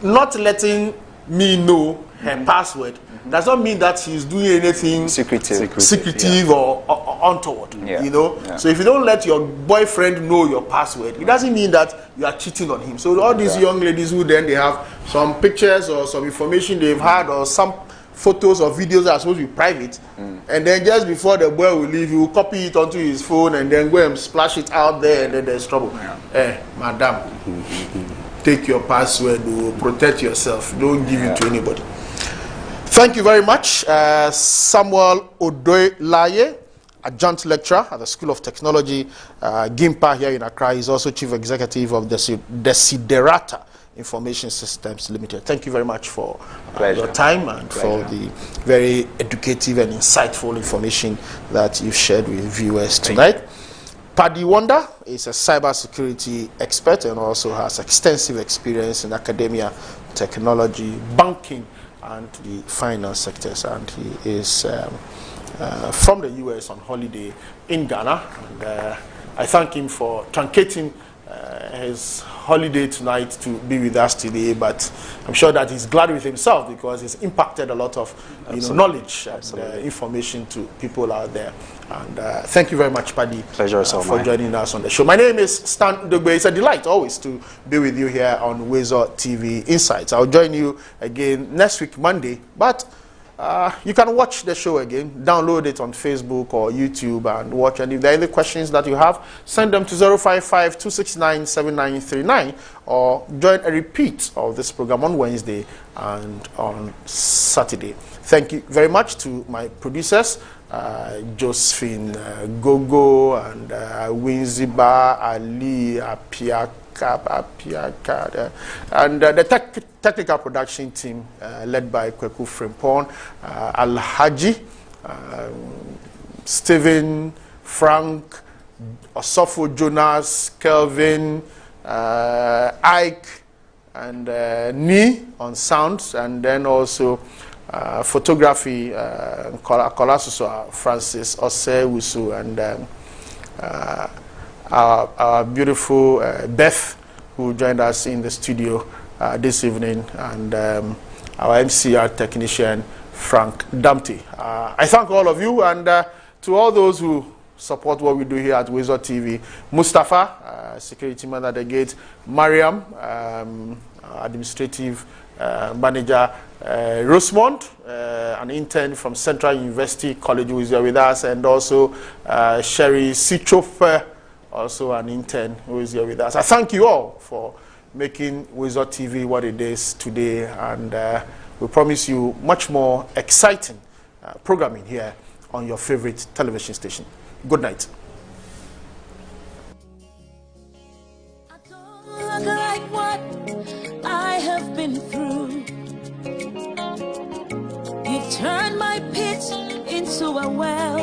[SPEAKER 1] not letting me know her password does not mean that she's doing anything secretive or untoward. You know. So if you don't let your boyfriend know your password, it doesn't mean that you are cheating on him. So all these young ladies who then they have some pictures or some information they've had or some photos or videos that are supposed to be private, and then just before the boy will leave, he will copy it onto his phone and then go and splash it out there, and then there's trouble. Madam, take your password, protect yourself, don't give it to anybody. Thank you very much. Samuel Odoylaye, adjunct lecturer at the School of Technology, GIMPA here in Accra. He's also chief executive of Desiderata Information Systems Limited. Thank you very much for your time and for the very educative and insightful information that you've shared with viewers tonight. Paddy Wonder is a cybersecurity expert and also has extensive experience in academia, technology, banking, and the finance sectors. And he is from the US on holiday in Ghana. And I thank him for truncating his holiday tonight to be with us today, but I'm sure that he's glad with himself because he's impacted a lot of knowledge and information to people out there. And thank you very much, Paddy, for joining us on the show. My name is Stan Udogbe. It's a delight always to be with you here on Wezo TV Insights. I'll join you again next week, Monday, but you can watch the show again, download it on Facebook or YouTube and watch. And if there are any questions that you have, send them to 055-269-7939 or join a repeat of this program on Wednesday and on Saturday. Thank you very much to my producers, Josephine Gogo and Winziba Ali Apiaka, and the technical production team led by Kweku Frimpon, Al-Haji, Stephen, Frank, Osofo Jonas, Kelvin, Ike, and Ni on sounds, and then also photography, Kolasuso, Francis Osewusu, and our beautiful Beth, who joined us in the studio this evening, and our MCR technician, Frank Dumpty. I thank all of you, and to all those who support what we do here at Weasel TV, Mustafa, security man at the gate, Mariam, administrative manager, Rosemont, an intern from Central University College, who is here with us, and also Sherry Sichofe, also an intern who is here with us. I thank you all for making Weasel TV what it is today, and we promise you much more exciting programming here on your favorite television station. Good night.
[SPEAKER 12] I don't look like what I have been through. You've turned my pit into a well.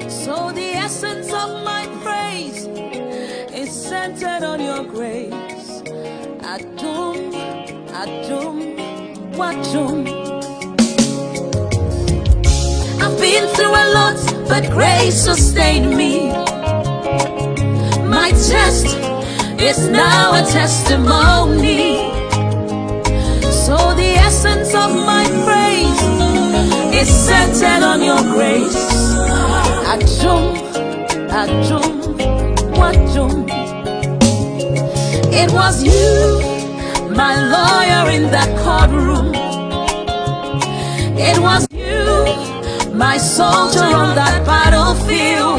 [SPEAKER 12] So the essence of my praise is centered on your grace. Adum, Adum, Wadum. I've been through a lot, but grace sustained me. My test is now a testimony. So the essence of my praise is centered on your grace. Adum, Adum, Wadum. It was you, my lawyer in that courtroom. It was you, my soldier on that battlefield.